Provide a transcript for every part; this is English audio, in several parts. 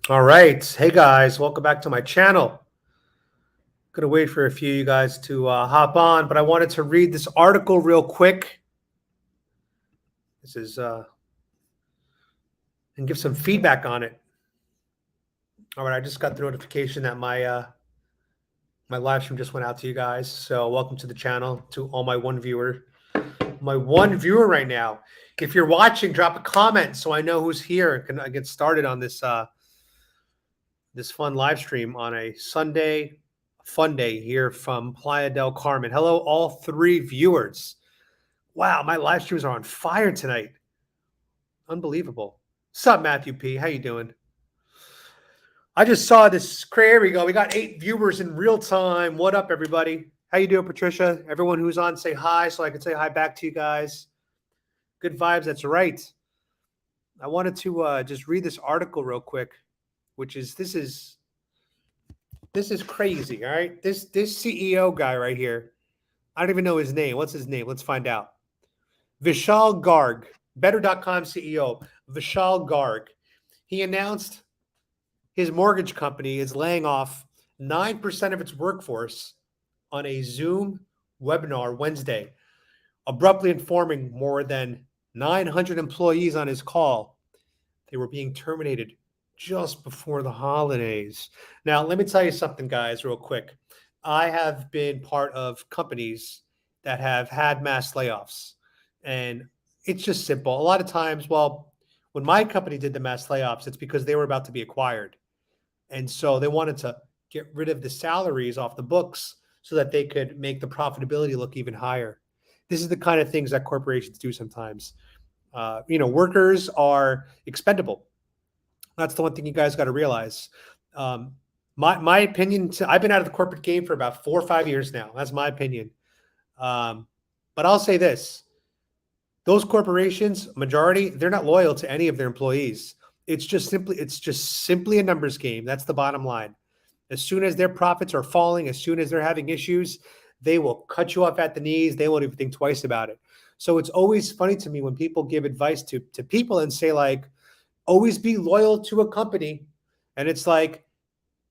All right. Hey guys, welcome back to my channel. Gonna wait for a few of you guys to hop on, but I wanted to read this article real quick. This is and give some feedback on it. All right, I just got the notification that my live stream just went out to you guys. So welcome to the channel, to all my one viewer right now. If you're watching, drop a comment so I know who's here and can I get started on this fun live stream on a Sunday fun day here from Playa del Carmen. Hello, all three viewers. Wow, my live streams are on fire tonight. Unbelievable. What's up, Matthew P? How you doing? I just saw this. Here we go. We got 8 viewers in real time. What up, everybody? How you doing, Patricia? Everyone who's on, say hi so I can say hi back to you guys. Good vibes. That's right. I wanted to just read this article real quick, which is this is crazy. All right, this CEO guy right here. I don't even know his name. What's his name? Let's find out. Vishal Garg, Better.com CEO, Vishal Garg. He announced his mortgage company is laying off 9% of its workforce on a Zoom webinar Wednesday, abruptly informing more than 900 employees on his call they were being terminated just before the holidays. Now, let me tell you something, guys, real quick. I have been part of companies that have had mass layoffs, and it's just simple. A lot of times, well, when my company did the mass layoffs, it's because they were about to be acquired. And so they wanted to get rid of the salaries off the books so that they could make the profitability look even higher. This is the kind of things that corporations do sometimes. Workers are expendable. That's the one thing you guys got to realize. My opinion, I've been out of the corporate game for about 4 or 5 years now. That's my opinion. But I'll say this. Those corporations, majority, they're not loyal to any of their employees. It's just simply a numbers game. That's the bottom line. As soon as their profits are falling, as soon as they're having issues, they will cut you off at the knees. They won't even think twice about it. So it's always funny to me when people give advice to people and say, like, always be loyal to a company. And it's like,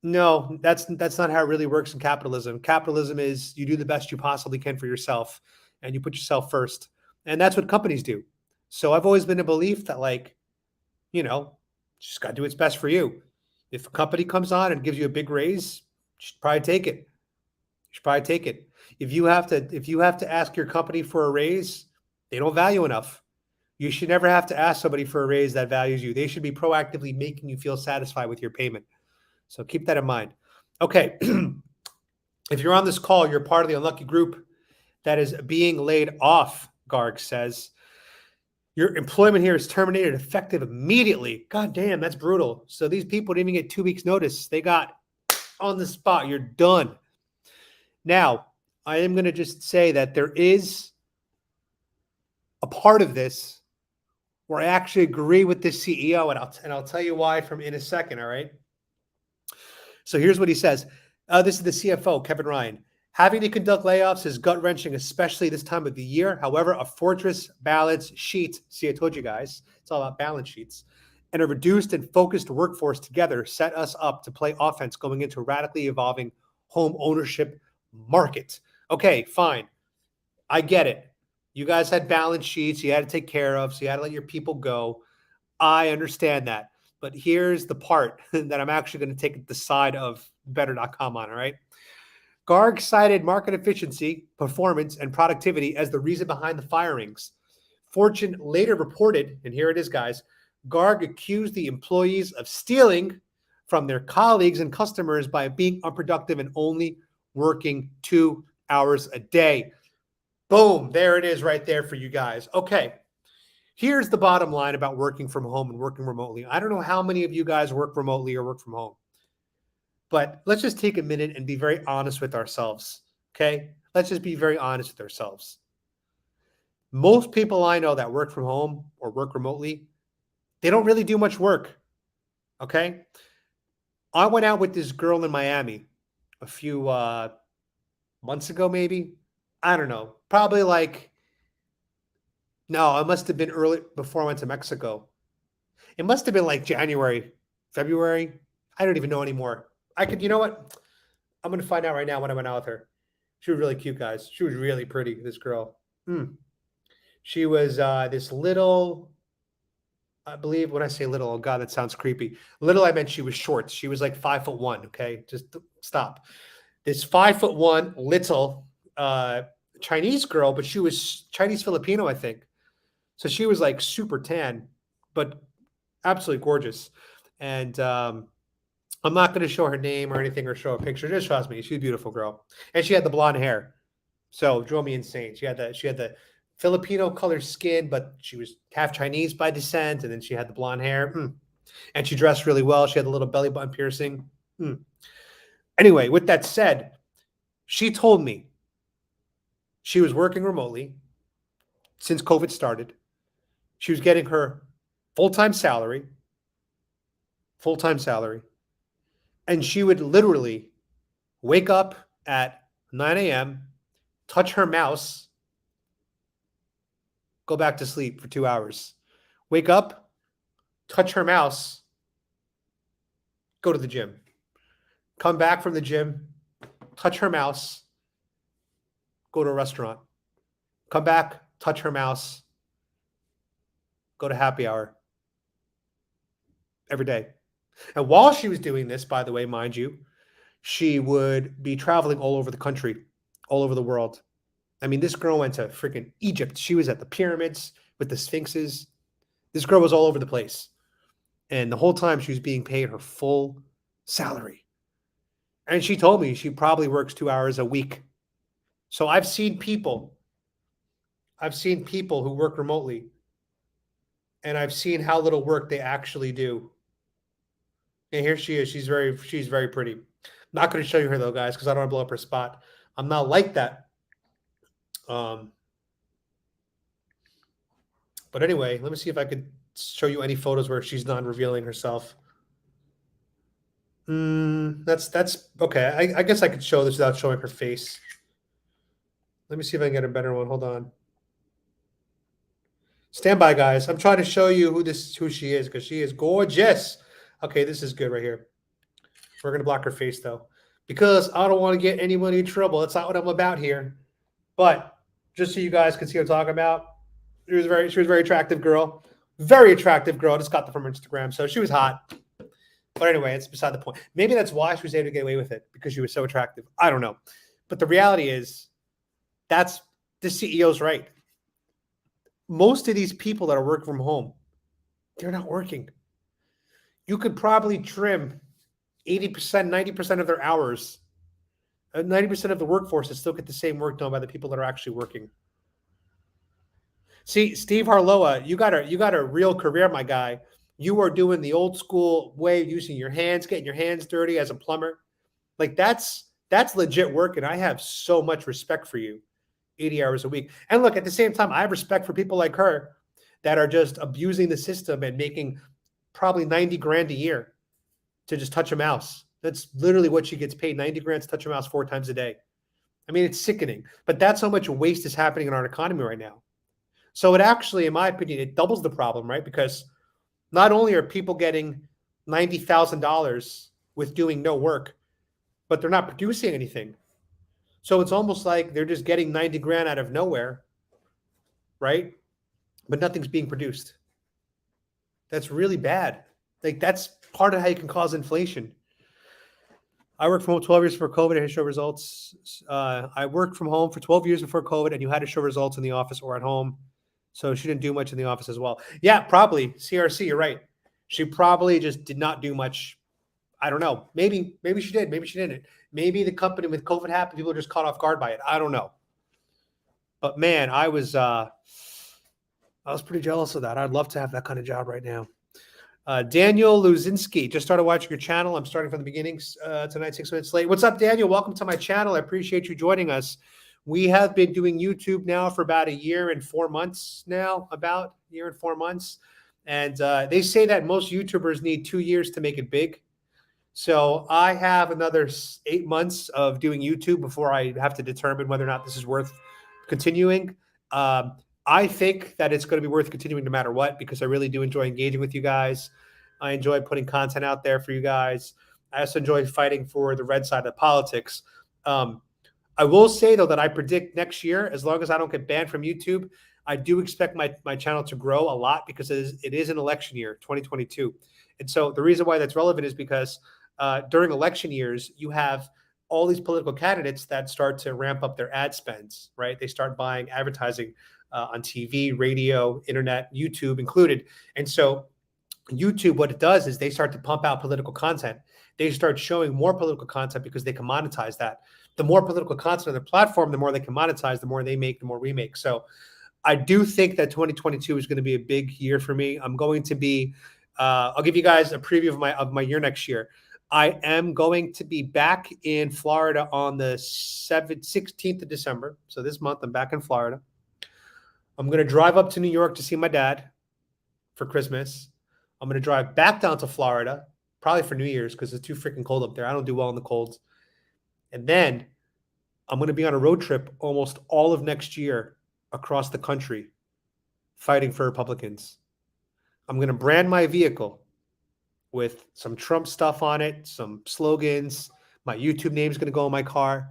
no, that's not how it really works in capitalism. Capitalism is you do the best you possibly can for yourself and you put yourself first. And that's what companies do. So I've always been a belief that, like, just got to do what's best for you. If a company comes on and gives you a big raise, you should probably take it. If you have to ask your company for a raise, they don't value enough. You should never have to ask somebody for a raise that values you. They should be proactively making you feel satisfied with your payment. So keep that in mind. Okay. If you're on this call, you're part of the unlucky group that is being laid off, Garg says. Your employment here is terminated effective immediately. God damn, that's brutal. So these people didn't even get 2 weeks notice. They got on the spot. You're done. Now, I am going to just say that there is a part of this where I actually agree with this CEO, and I'll tell you why in a second, all right? So here's what he says. This is the CFO, Kevin Ryan. Having to conduct layoffs is gut-wrenching, especially this time of the year. However, a fortress balance sheet, see, I told you guys, it's all about balance sheets, and a reduced and focused workforce together set us up to play offense going into a radically evolving home ownership market. Okay, fine. I get it. You guys had balance sheets you had to take care of, so you had to let your people go. I understand that. But here's the part that I'm actually going to take the side of Better.com on, all right? Garg cited market efficiency, performance, and productivity as the reason behind the firings. Fortune later reported, and here it is, guys, Garg accused the employees of stealing from their colleagues and customers by being unproductive and only working 2 hours a day. Boom, there it is right there for you guys. Okay, here's the bottom line about working from home and working remotely. I don't know how many of you guys work remotely or work from home. But let's just take a minute and be very honest with ourselves, okay? Let's just be very honest with ourselves. Most people I know that work from home or work remotely, they don't really do much work, okay? I went out with this girl in Miami a few months ago, maybe. I don't know. Probably no, it must have been early before I went to Mexico. It must have been like January, February. I don't even know anymore. I could, you know what? I'm going to find out right now when I went out with her. She was really cute, guys. She was really pretty, this girl. She was this little, I believe when I say little, oh God, that sounds creepy. Little, I meant she was short. She was like 5'1". Okay. Just stop. This 5'1" little Chinese girl, but she was Chinese Filipino, I think. So she was like super tan, but absolutely gorgeous. And I'm not going to show her name or anything or show a picture. Just trust me, she's a beautiful girl, and she had the blonde hair, so it drove me insane. She had the Filipino color skin, but she was half Chinese by descent, and then she had the blonde hair, and she dressed really well. She had a little belly button piercing. Anyway, with that said, she told me she was working remotely since COVID started. She was getting her full-time salary, full-time salary, and she would literally wake up at 9 a.m., touch her mouse, go back to sleep for 2 hours. Wake up, touch her mouse, go to the gym. Come back from the gym, touch her mouse, go to a restaurant. Come back, touch her mouse, go to happy hour every day. And while she was doing this, by the way, mind you, she would be traveling all over the country, all over the world. I mean, this girl went to freaking Egypt. She was at the pyramids with the sphinxes. This girl was all over the place. And the whole time she was being paid her full salary. And she told me she probably works 2 hours a week. So I've seen people who work remotely, and I've seen how little work they actually do. And here she is. She's very pretty. I'm not going to show you her though, guys, because I don't want to blow up her spot. I'm not like that. But anyway, let me see if I could show you any photos where she's not revealing herself. That's okay. I guess I could show this without showing her face. Let me see if I can get a better one. Hold on. Stand by, guys. I'm trying to show you who she is, because she is gorgeous. Okay, this is good right here. We're gonna block her face though, because I don't want to get anybody in trouble. That's not what I'm about here. But just so you guys can see what I'm talking about, she was a very attractive girl. Very attractive girl. I just got that from her Instagram, so she was hot. But anyway, it's beside the point. Maybe that's why she was able to get away with it, because she was so attractive. I don't know. But the reality is, the CEO's right. Most of these people that are working from home, they're not working. You could probably trim 80%, 90% of their hours. 90% of the workforce that still get the same work done by the people that are actually working. See, Steve Harloa, you got a real career, my guy. You are doing the old school way of using your hands, getting your hands dirty as a plumber. Like that's legit work, and I have so much respect for you. 80 hours a week. And look, at the same time, I have respect for people like her that are just abusing the system and making probably 90 grand a year to just touch a mouse. That's literally what she gets paid, 90 grand to touch a mouse 4 times a day. I mean, it's sickening, but that's how much waste is happening in our economy right now. So it actually, in my opinion, it doubles the problem, right? Because not only are people getting $90,000 with doing no work, but they're not producing anything. So it's almost like they're just getting 90 grand out of nowhere, right? But nothing's being produced. That's really bad. Like that's part of how you can cause inflation. I worked from home 12 years before COVID and had to show results. I worked from home for 12 years before COVID, and you had to show results in the office or at home. So she didn't do much in the office as well. Yeah, probably. CRC, you're right. She probably just did not do much. I don't know. Maybe she did. Maybe she didn't. Maybe the company with COVID happened, people were just caught off guard by it. I don't know. But man, I was pretty jealous of that. I'd love to have that kind of job right now. Daniel Luzinski, just started watching your channel. I'm starting from the beginning tonight, 6 minutes late. What's up, Daniel? Welcome to my channel. I appreciate you joining us. We have been doing YouTube now for about a year and 4 months now, about a year and 4 months. And they say that most YouTubers need 2 years to make it big. So I have another 8 months of doing YouTube before I have to determine whether or not this is worth continuing. I think that it's going to be worth continuing no matter what, because I really do enjoy engaging with you guys. I enjoy putting content out there for you guys. I also enjoy fighting for the red side of politics. Um, I will say though that I predict next year, as long as I don't get banned from YouTube, I do expect my channel to grow a lot because it is an election year, 2022. And so the reason why that's relevant is because during election years, you have all these political candidates that start to ramp up their ad spends, right? They start buying advertising on TV, radio, internet, YouTube included. And so YouTube, what it does is they start to pump out political content. They start showing more political content because they can monetize that. The more political content on their platform, the more they can monetize, the more they make, the more we make. So I do think that 2022 is going to be a big year for me. I'm going to be, I'll give you guys a preview of my year next year. I am going to be back in Florida on the 16th of December. So this month I'm back in Florida. I'm going to drive up to New York to see my dad for Christmas. I'm going to drive back down to Florida, probably for New Year's because it's too freaking cold up there. I don't do well in the colds. And then I'm going to be on a road trip almost all of next year across the country fighting for Republicans. I'm going to brand my vehicle with some Trump stuff on it, some slogans. My YouTube name is going to go in my car.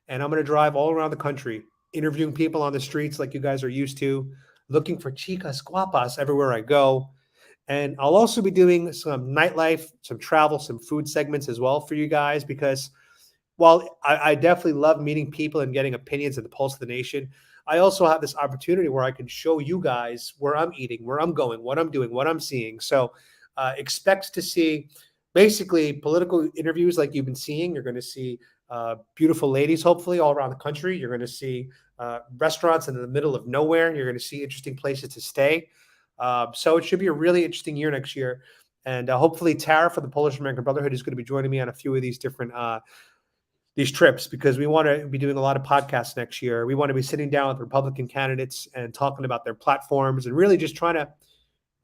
And I'm going to drive all around the country, interviewing people on the streets like you guys are used to, looking for chicas guapas everywhere I go. And I'll also be doing some nightlife, some travel, some food segments as well for you guys, because while I definitely love meeting people and getting opinions and the pulse of the nation, I also have this opportunity where I can show you guys where I'm eating, where I'm going, what I'm doing, what I'm seeing. So expect to see basically political interviews like you've been seeing. You're going to see beautiful ladies, hopefully, all around the country. You're going to see restaurants in the middle of nowhere. You're going to see interesting places to stay. So it should be a really interesting year next year. And hopefully Tara from the Polish American Brotherhood is going to be joining me on a few of these different these trips, because we want to be doing a lot of podcasts next year. We want to be sitting down with Republican candidates and talking about their platforms and really just trying to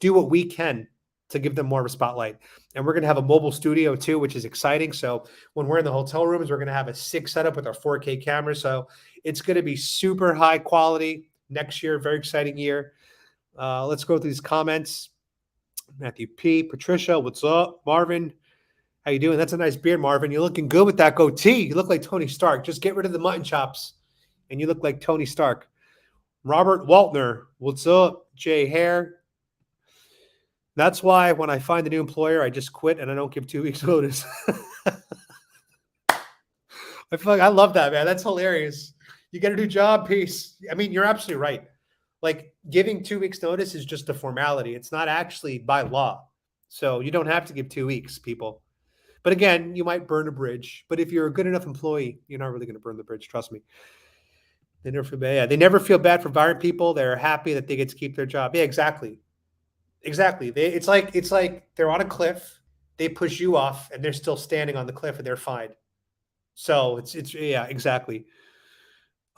do what we can to give them more of a spotlight. And we're going to have a mobile studio too, which is exciting. So when we're in the hotel rooms, we're going to have a 6 setup with our 4K camera. So it's going to be super high quality next year. Very exciting year. Let's go through these comments. Matthew P. Patricia, what's up? Marvin, how you doing? That's a nice beard, Marvin. You're looking good with that goatee. You look like Tony Stark. Just get rid of the mutton chops, and you look like Tony Stark. Robert Waltner, what's up? Jay Hare. That's why when I find a new employer, I just quit and I don't give 2 weeks notice. I feel like I love that, man. That's hilarious. You get a new job, peace. I mean, you're absolutely right. Like giving 2 weeks notice is just a formality. It's not actually by law. So you don't have to give 2 weeks, people. But again, you might burn a bridge. But if you're a good enough employee, you're not really going to burn the bridge. Trust me. They never feel bad. Yeah, they never feel bad for firing people. They're happy that they get to keep their job. Yeah, exactly. Exactly. It's like they're on a cliff. They push you off, and they're still standing on the cliff, and they're fine. So it's yeah, exactly.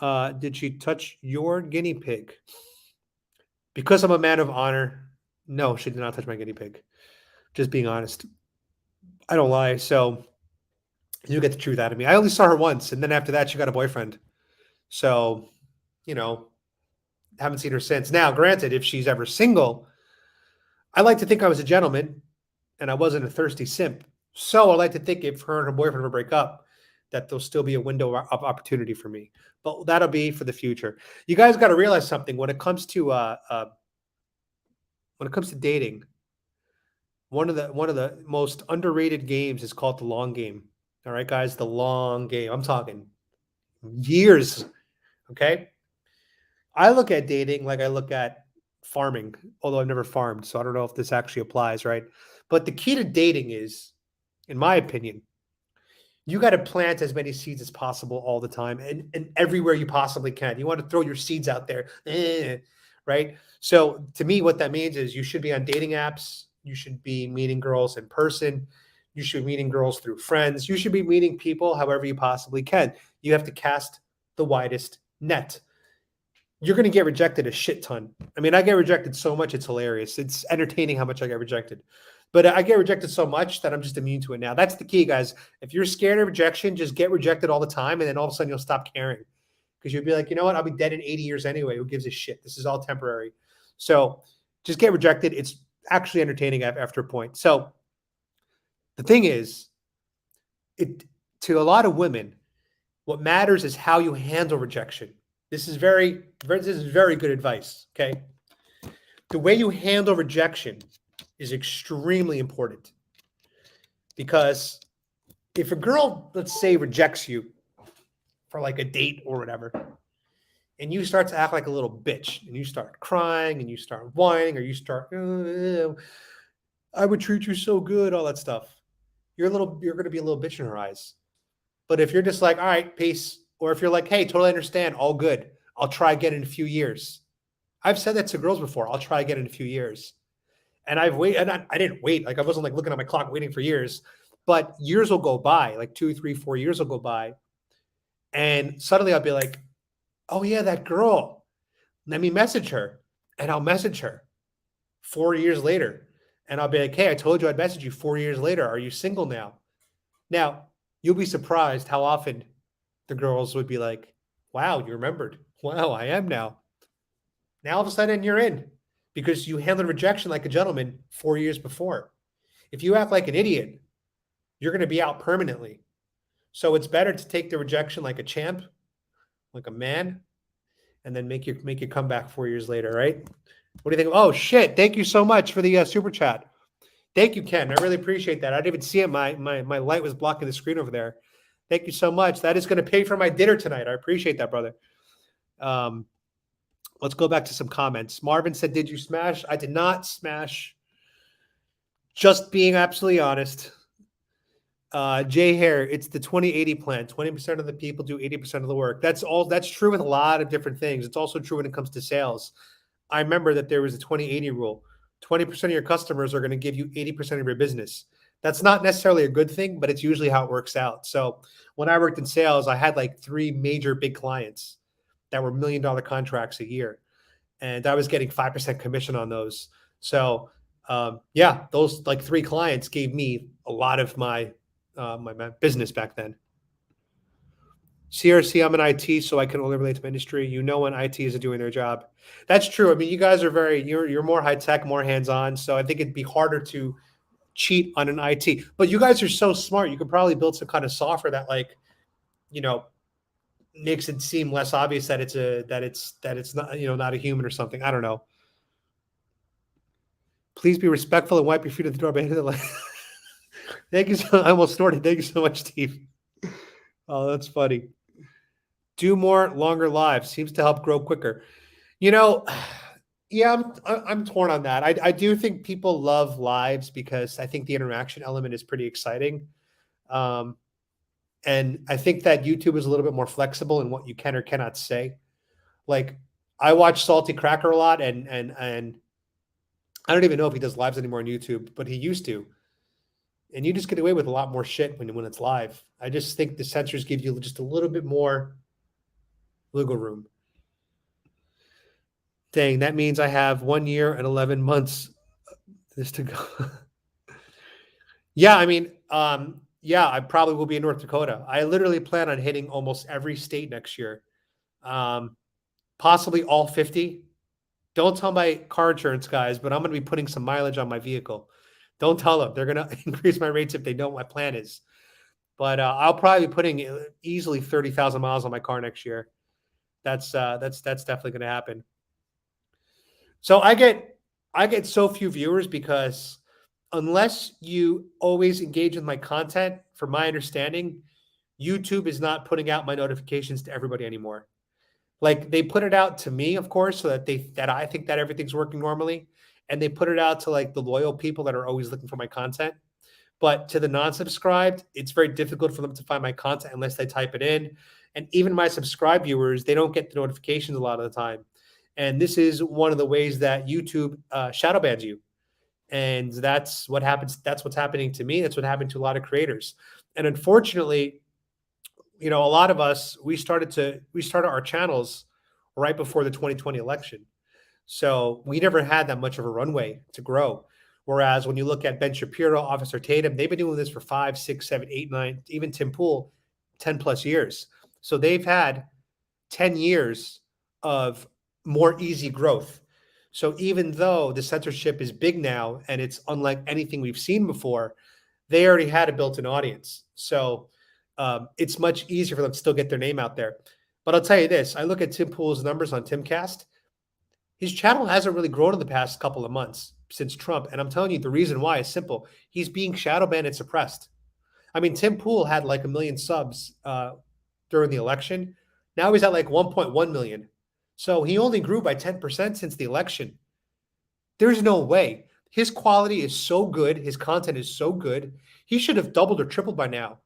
Did she touch your guinea pig? Because I'm a man of honor, no, she did not touch my guinea pig. Just being honest. I don't lie. So you get the truth out of me. I only saw her once, and then after that, she got a boyfriend. So, haven't seen her since. Now, granted, if she's ever single, I like to think I was a gentleman and I wasn't a thirsty simp. So I like to think if her and her boyfriend ever break up, that there'll still be a window of opportunity for me. But that'll be for the future. You guys got to realize something when it comes to dating. One of the most underrated games is called the long game. All right, guys, the long game. I'm talking years. Okay. I look at dating like I look at farming, although I've never farmed, so I don't know if this actually applies, right? But the key to dating is, in my opinion, you got to plant as many seeds as possible all the time and everywhere you possibly can. You want to throw your seeds out there, right? So to me, what that means is you should be on dating apps. You should be meeting girls in person. You should be meeting girls through friends. You should be meeting people however you possibly can. You have to cast the widest net. You're going to get rejected a shit ton. I mean, I get rejected so much, it's hilarious. It's entertaining how much I get rejected. But I get rejected so much that I'm just immune to it now. That's the key, guys. If you're scared of rejection, just get rejected all the time, and then all of a sudden you'll stop caring. Because you'll be like, you know what? I'll be dead in 80 years anyway. Who gives a shit? This is all temporary. So just get rejected. It's actually entertaining after a point. So the thing is, it to a lot of women, what matters is how you handle rejection. This is very good advice. Okay, the way you handle rejection is extremely important because if a girl, let's say, rejects you for like a date or whatever, and you start to act like a little bitch and you start crying and you start whining or you start, I would treat you so good, all that stuff. You're going to be a little bitch in her eyes. But if you're just like, all right, peace, or if you're like, hey, totally understand, all good, I'll try again in a few years. I've said that to girls before. I'll try again in a few years. And I've waited, and I didn't wait. Like I wasn't like looking at my clock waiting for years, but years will go by, like 2, 3, 4 years will go by. And suddenly I'll be like, oh yeah, that girl. Let me message her. And I'll message her 4 years later. And I'll be like, hey, I told you I'd message you 4 years later. Are you single now? Now, you'll be surprised how often the girls would be like, wow, you remembered. Wow, I am now. Now all of a sudden you're in because you handled rejection like a gentleman 4 years before. If you act like an idiot, you're going to be out permanently. So it's better to take the rejection like a champ, like a man, and then make your comeback 4 years later, right? What do you think? Oh shit! Thank you so much for the super chat. Thank you, Ken. I really appreciate that. I didn't even see it. My light was blocking the screen over there. Thank you so much. That is going to pay for my dinner tonight. I appreciate that, brother. Let's go back to some comments. Marvin said, "Did you smash?" I did not smash. Just being absolutely honest. Jay Hare, it's the 20-80 plan. 20% of the people do 80% of the work. That's true with a lot of different things. It's also true when it comes to sales. I remember that there was a 20-80 rule. 20% of your customers are going to give you 80% of your business. That's not necessarily a good thing, but it's usually how it works out. So when I worked in sales, I had like 3 major big clients that were $1 million contracts a year. And I was getting 5% commission on those. So yeah, those like 3 clients gave me a lot of my business back then. CRC, I'm in IT, so I can only relate to my industry. You know when IT isn't doing their job. That's true. I mean, you guys are you're more high tech, more hands on. So I think it'd be harder to cheat on an IT. But you guys are so smart. You could probably build some kind of software that makes it seem less obvious that it's not not a human or something. I don't know. Please be respectful and wipe your feet at the door. Thank you. I almost snorted. Thank you so much, Steve. Oh, that's funny. Do more longer lives seems to help grow quicker. Yeah, I'm torn on that. I do think people love lives because I think the interaction element is pretty exciting. And I think that YouTube is a little bit more flexible in what you can or cannot say. Like I watch Salty Cracker a lot and I don't even know if he does lives anymore on YouTube, but he used to. And you just get away with a lot more shit when it's live. I just think the censors give you just a little bit more wiggle room. Dang, that means I have 1 year and 11 months this to go. Yeah, I mean, yeah, I probably will be in North Dakota. I literally plan on hitting almost every state next year, possibly all 50. Don't tell my car insurance guys, but I'm going to be putting some mileage on my vehicle. Don't tell them. They're going to increase my rates if they know what my plan is. But I'll probably be putting easily 30,000 miles on my car next year. That's definitely going to happen. So I get so few viewers because unless you always engage with my content, from my understanding, YouTube is not putting out my notifications to everybody anymore. Like they put it out to me, of course, so that I think that everything's working normally, and they put it out to like the loyal people that are always looking for my content. But to the non-subscribed, it's very difficult for them to find my content unless they type it in. And even my subscribed viewers, they don't get the notifications a lot of the time. And this is one of the ways that YouTube shadow bans you. And that's what happens. That's what's happening to me. That's what happened to a lot of creators. And unfortunately, a lot of us, we started our channels right before the 2020 election. So we never had that much of a runway to grow. Whereas when you look at Ben Shapiro, Officer Tatum, they've been doing this for 5, 6, 7, 8, 9, even Tim Pool, 10 plus years. So they've had 10 years of more easy growth. So even though the censorship is big now and it's unlike anything we've seen before, they already had a built-in audience. So it's much easier for them to still get their name out there. But I'll tell you this: I look at Tim Pool's numbers on Timcast. His channel hasn't really grown in the past couple of months since Trump, and I'm telling you the reason why is simple. He's being shadow banned and suppressed. I mean, Tim Pool had like 1 million subs during the election. Now he's at like 1.1 million. So he only grew by 10% since the election. There's no way. His quality is so good. His content is so good. He should have doubled or tripled by now.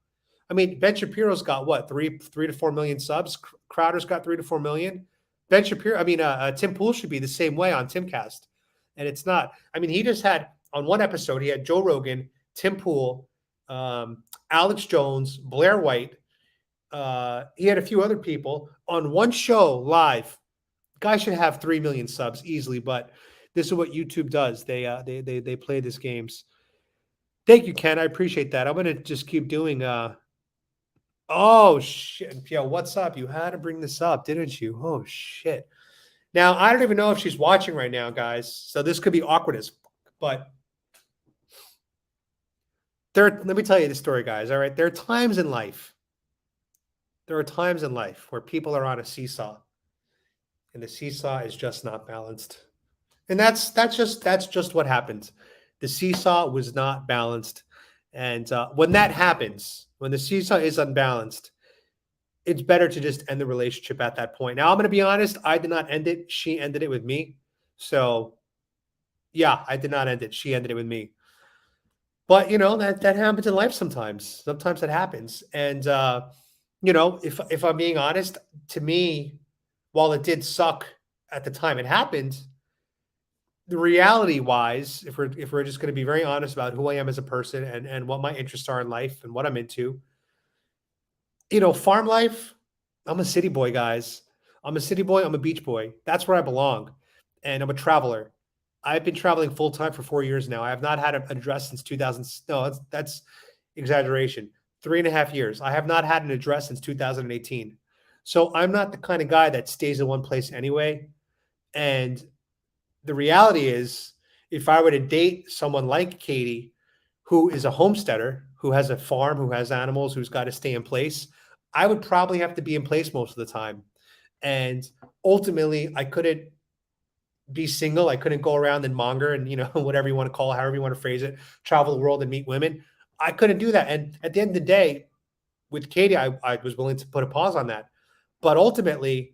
I mean, Ben Shapiro's got what, three to 4 million subs. Crowder's got 3 to 4 million. Ben Shapiro, Tim Pool should be the same way on Timcast, and it's not. I mean, he just had on one episode he had Joe Rogan, Tim Pool, Alex Jones, Blair White. He had a few other people on one show live. Guy should have 3 million subs easily, but this is what YouTube does. They play these games. Thank you, Ken. I appreciate that. I'm gonna just keep doing. Oh shit, yeah. What's up? You had to bring this up, didn't you? Oh shit. Now I don't even know if she's watching right now, guys. So this could be awkward as fuck, but let me tell you the story, guys. All right. There are times in life. There are times in life where people are on a seesaw, and the seesaw is just not balanced. And that's just what happened. The seesaw was not balanced. And when that happens, when the seesaw is unbalanced, it's better to just end the relationship at that point. Now, I'm going to be honest. I did not end it. She ended it with me. So, yeah, I did not end it. She ended it with me. But, that happens in life sometimes. Sometimes that happens. And, if I'm being honest, to me, while it did suck at the time it happened, the reality wise, if we're just going to be very honest about who I am as a person and what my interests are in life and what I'm into, farm life, I'm a city boy, guys. I'm a city boy. I'm a beach boy. That's where I belong. And I'm a traveler. I've been traveling full time for 4 years now. I have not had an address since 2000. No, that's exaggeration. 3.5 years. I have not had an address since 2018. So I'm not the kind of guy that stays in one place anyway. And the reality is, if I were to date someone like Katie, who is a homesteader, who has a farm, who has animals, who's got to stay in place, I would probably have to be in place most of the time. And ultimately, I couldn't be single. I couldn't go around and monger and, whatever you want to call it, however you want to phrase it, travel the world and meet women. I couldn't do that. And at the end of the day, with Katie, I was willing to put a pause on that. But ultimately,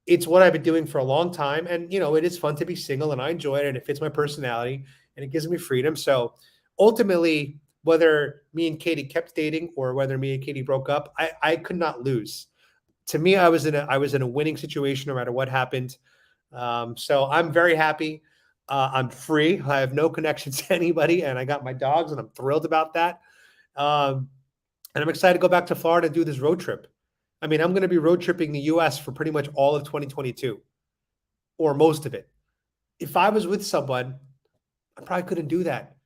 it's what I've been doing for a long time. And, it is fun to be single and I enjoy it and it fits my personality and it gives me freedom. So ultimately, whether me and Katie kept dating or whether me and Katie broke up, I could not lose. To me, I was in a winning situation no matter what happened. So I'm very happy. I'm free. I have no connections to anybody and I got my dogs and I'm thrilled about that. And I'm excited to go back to Florida and do this road trip. I mean, I'm going to be road tripping the US for pretty much all of 2022 or most of it. If I was with someone, I probably couldn't do that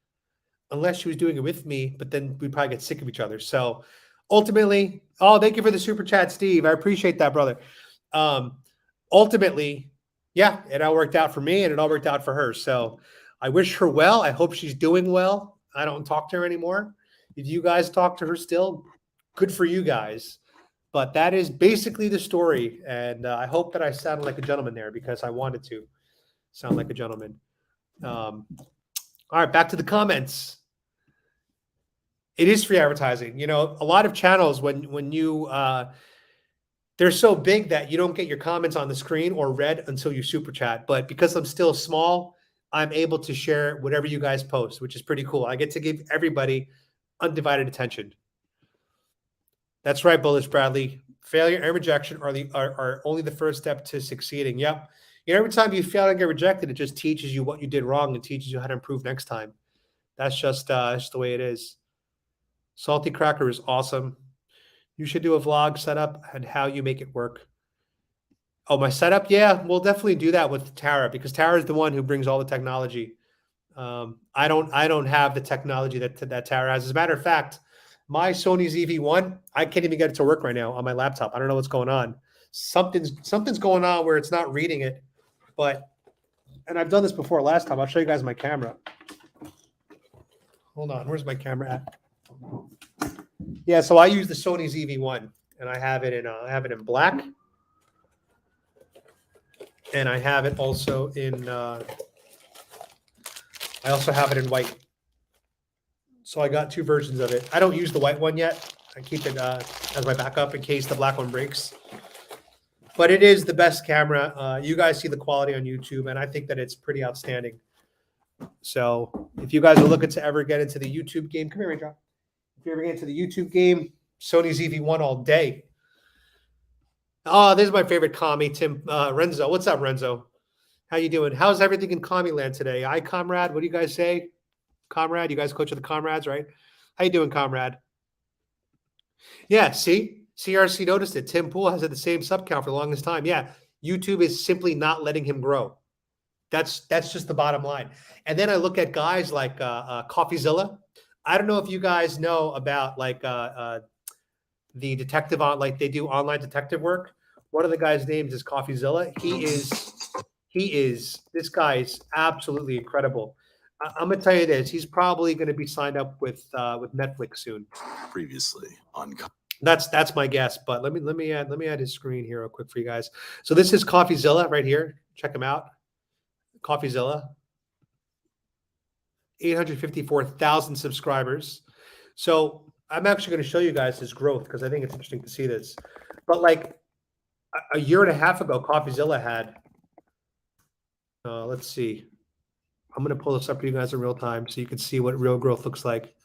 unless she was doing it with me, but then we'd probably get sick of each other. So ultimately, thank you for the super chat, Steve. I appreciate that, brother. Ultimately, yeah, it all worked out for me and it all worked out for her. So I wish her well. I hope she's doing well. I don't talk to her anymore. If you guys talk to her still, good for you guys. But that is basically the story. And I hope that I sounded like a gentleman there because I wanted to sound like a gentleman. All right, back to the comments. It is free advertising. A lot of channels, when you they're so big that you don't get your comments on the screen or read until you super chat. But because I'm still small, I'm able to share whatever you guys post, which is pretty cool. I get to give everybody undivided attention. That's right, Bullish Bradley. Failure and rejection are only the first step to succeeding. Yep. Every time you fail and get rejected, it just teaches you what you did wrong and teaches you how to improve next time. That's just the way it is. Salty Cracker is awesome. You should do a vlog setup and how you make it work. Oh, my setup? Yeah, we'll definitely do that with Tara because Tara is the one who brings all the technology. I don't have the technology that Tara has. As a matter of fact, my Sony ZV-1, I can't even get it to work right now on my laptop. I don't know what's going on. Something's going on where it's not reading it. But and I've done this before last time. I'll show you guys my camera. Hold on, where's my camera at? Yeah, so I use the Sony ZV-1, and I have it in black, and I have it also in I also have it in white. So I got two versions of it. I don't use the white one yet. I keep it as my backup in case the black one breaks. But it is the best camera. You guys see the quality on YouTube, and I think that it's pretty outstanding. So if you guys are looking to ever get into the YouTube game, come here, Raindrop. If you ever get into the YouTube game, Sony ZV-1 all day. Oh, this is my favorite commie, Tim Renzo. What's up, Renzo? How you doing? How's everything in commie land today? Aye, comrade. What do you guys say? Comrade, you guys coach with the comrades, right? How you doing, comrade? Yeah, see? CRC noticed it. Tim Pool has had the same sub count for the longest time. Yeah, YouTube is simply not letting him grow. That's just the bottom line. And then I look at guys like CoffeeZilla. I don't know if you guys know about like the detective on, like they do online detective work. One of the guys' names is CoffeeZilla. This guy is absolutely incredible. I'm gonna tell you this. He's probably going to be signed up with Netflix soon. Previously on. That's my guess. But let me add his screen here real quick for you guys. So this is CoffeeZilla right here. Check him out. CoffeeZilla. 854,000 subscribers. So I'm actually going to show you guys his growth because I think it's interesting to see this. But like a year and a half ago, CoffeeZilla had. Let's see. I'm going to pull this up for you guys in real time so you can see what real growth looks like.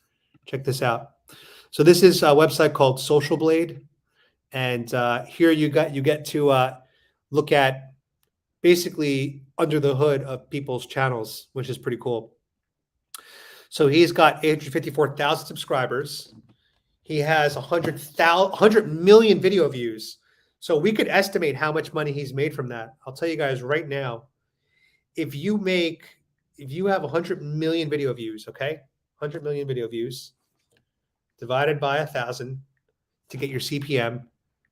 Check this out. So this is a website called Social Blade, and here you get to look at basically under the hood of people's channels, which is pretty cool. So he's got 854,000 subscribers. He has 100 million video views. So we could estimate how much money he's made from that. I'll tell you guys right now. If you have 100 million video views, okay? 100 million video views divided by 1,000 to get your CPM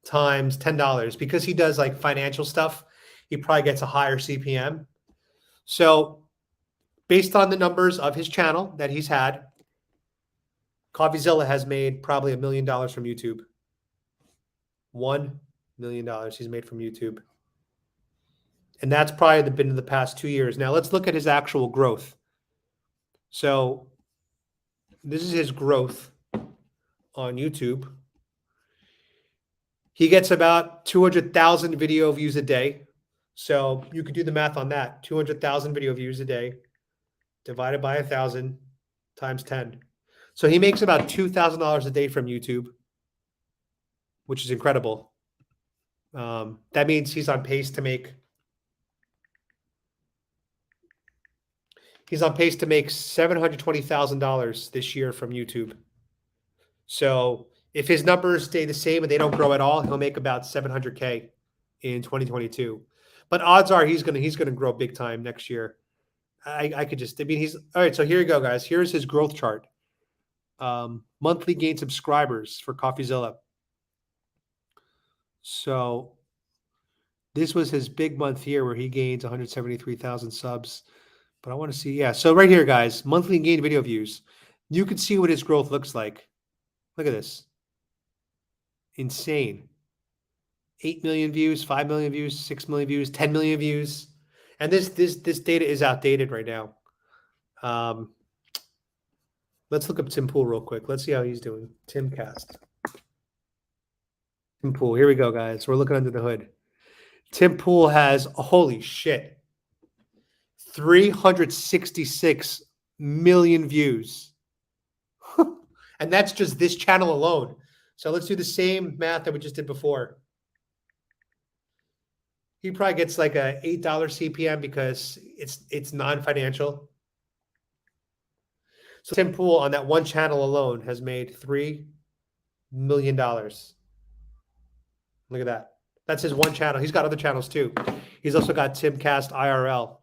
times $10, because he does like financial stuff, he probably gets a higher CPM. So based on the numbers of his channel that he's had, CoffeeZilla has made probably $1 million from YouTube. $1 million he's made from YouTube. And that's probably been in the past 2 years. Now let's look at his actual growth. So this is his growth on YouTube. He gets about 200,000 video views a day. So you could do the math on that. 200,000 video views a day divided by 1,000 times 10. So he makes about $2,000 a day from YouTube, which is incredible. That means he's on pace to make $720,000 this year from YouTube. So if his numbers stay the same and they don't grow at all, he'll make about $700K in 2022. But odds are he's gonna grow big time next year. He's all right. So here you go, guys. Here's his growth chart. Monthly gain subscribers for CoffeeZilla. So this was his big month here where he gains 173,000 subs. But I want to see, yeah. So right here, guys, monthly gained video views. You can see what his growth looks like. Look at this. Insane. 8 million views, 5 million views, 6 million views, 10 million views. And this data is outdated right now. Let's look up Tim Pool real quick. Let's see how he's doing. Timcast. Tim Pool. Here we go, guys. We're looking under the hood. Tim Pool has, holy shit, 366 million views. And that's just this channel alone. So let's do the same math that we just did before. He probably gets like a $8 CPM because it's non-financial. So Tim Pool on that one channel alone has made $3 million. Look at that. That's his one channel. He's got other channels too. He's also got Timcast IRL.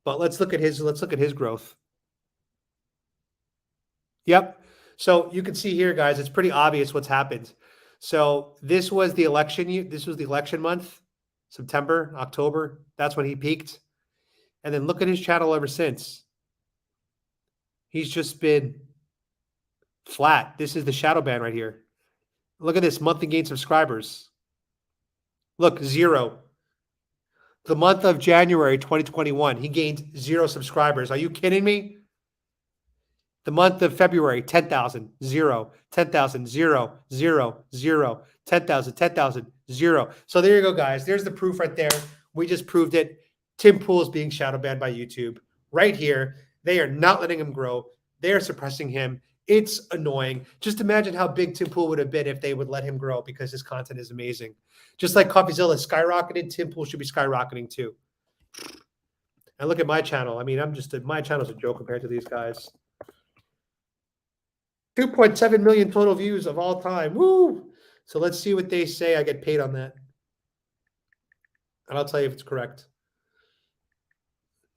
But let's look at his growth. Yep. So you can see here, guys, it's pretty obvious what's happened. So this was the election year. This was the election month, September, October. That's when he peaked. And then look at his channel ever since. He's just been flat. This is the shadow ban right here. Look at this monthly gain subscribers. Look, 0. The month of January 2021, he gained 0 subscribers. Are you kidding me? The month of February, 10,000, 0, 10,000, 0, 0, 0, 10,000, 10,000, 0. So there you go, guys. There's the proof right there. We just proved it. Tim Pool is being shadow banned by YouTube right here. They are not letting him grow. They are suppressing him. It's annoying. Just imagine how big Tim Pool would have been if they would let him grow because his content is amazing. Just like CoffeeZilla skyrocketed, Tim Pool should be skyrocketing too. And look at my channel. I mean, my channel's a joke compared to these guys. 2.7 million total views of all time. Woo! So let's see what they say. I get paid on that. And I'll tell you if it's correct.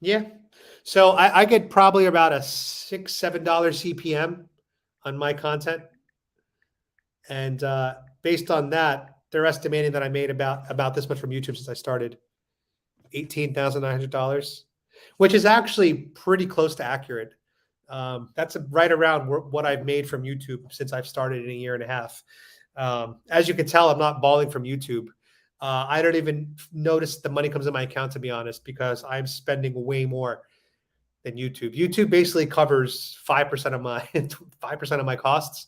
Yeah. So I get probably about a $6, $7 CPM on my content. And based on that, they're estimating that I made about this much from YouTube since I started. $18,900, which is actually pretty close to accurate. That's right around what I've made from YouTube since I've started in a year and a half. As you can tell, I'm not balling from YouTube. I don't even notice the money comes in my account, to be honest, because I'm spending way more than YouTube. YouTube basically covers 5% of my 5% of my costs.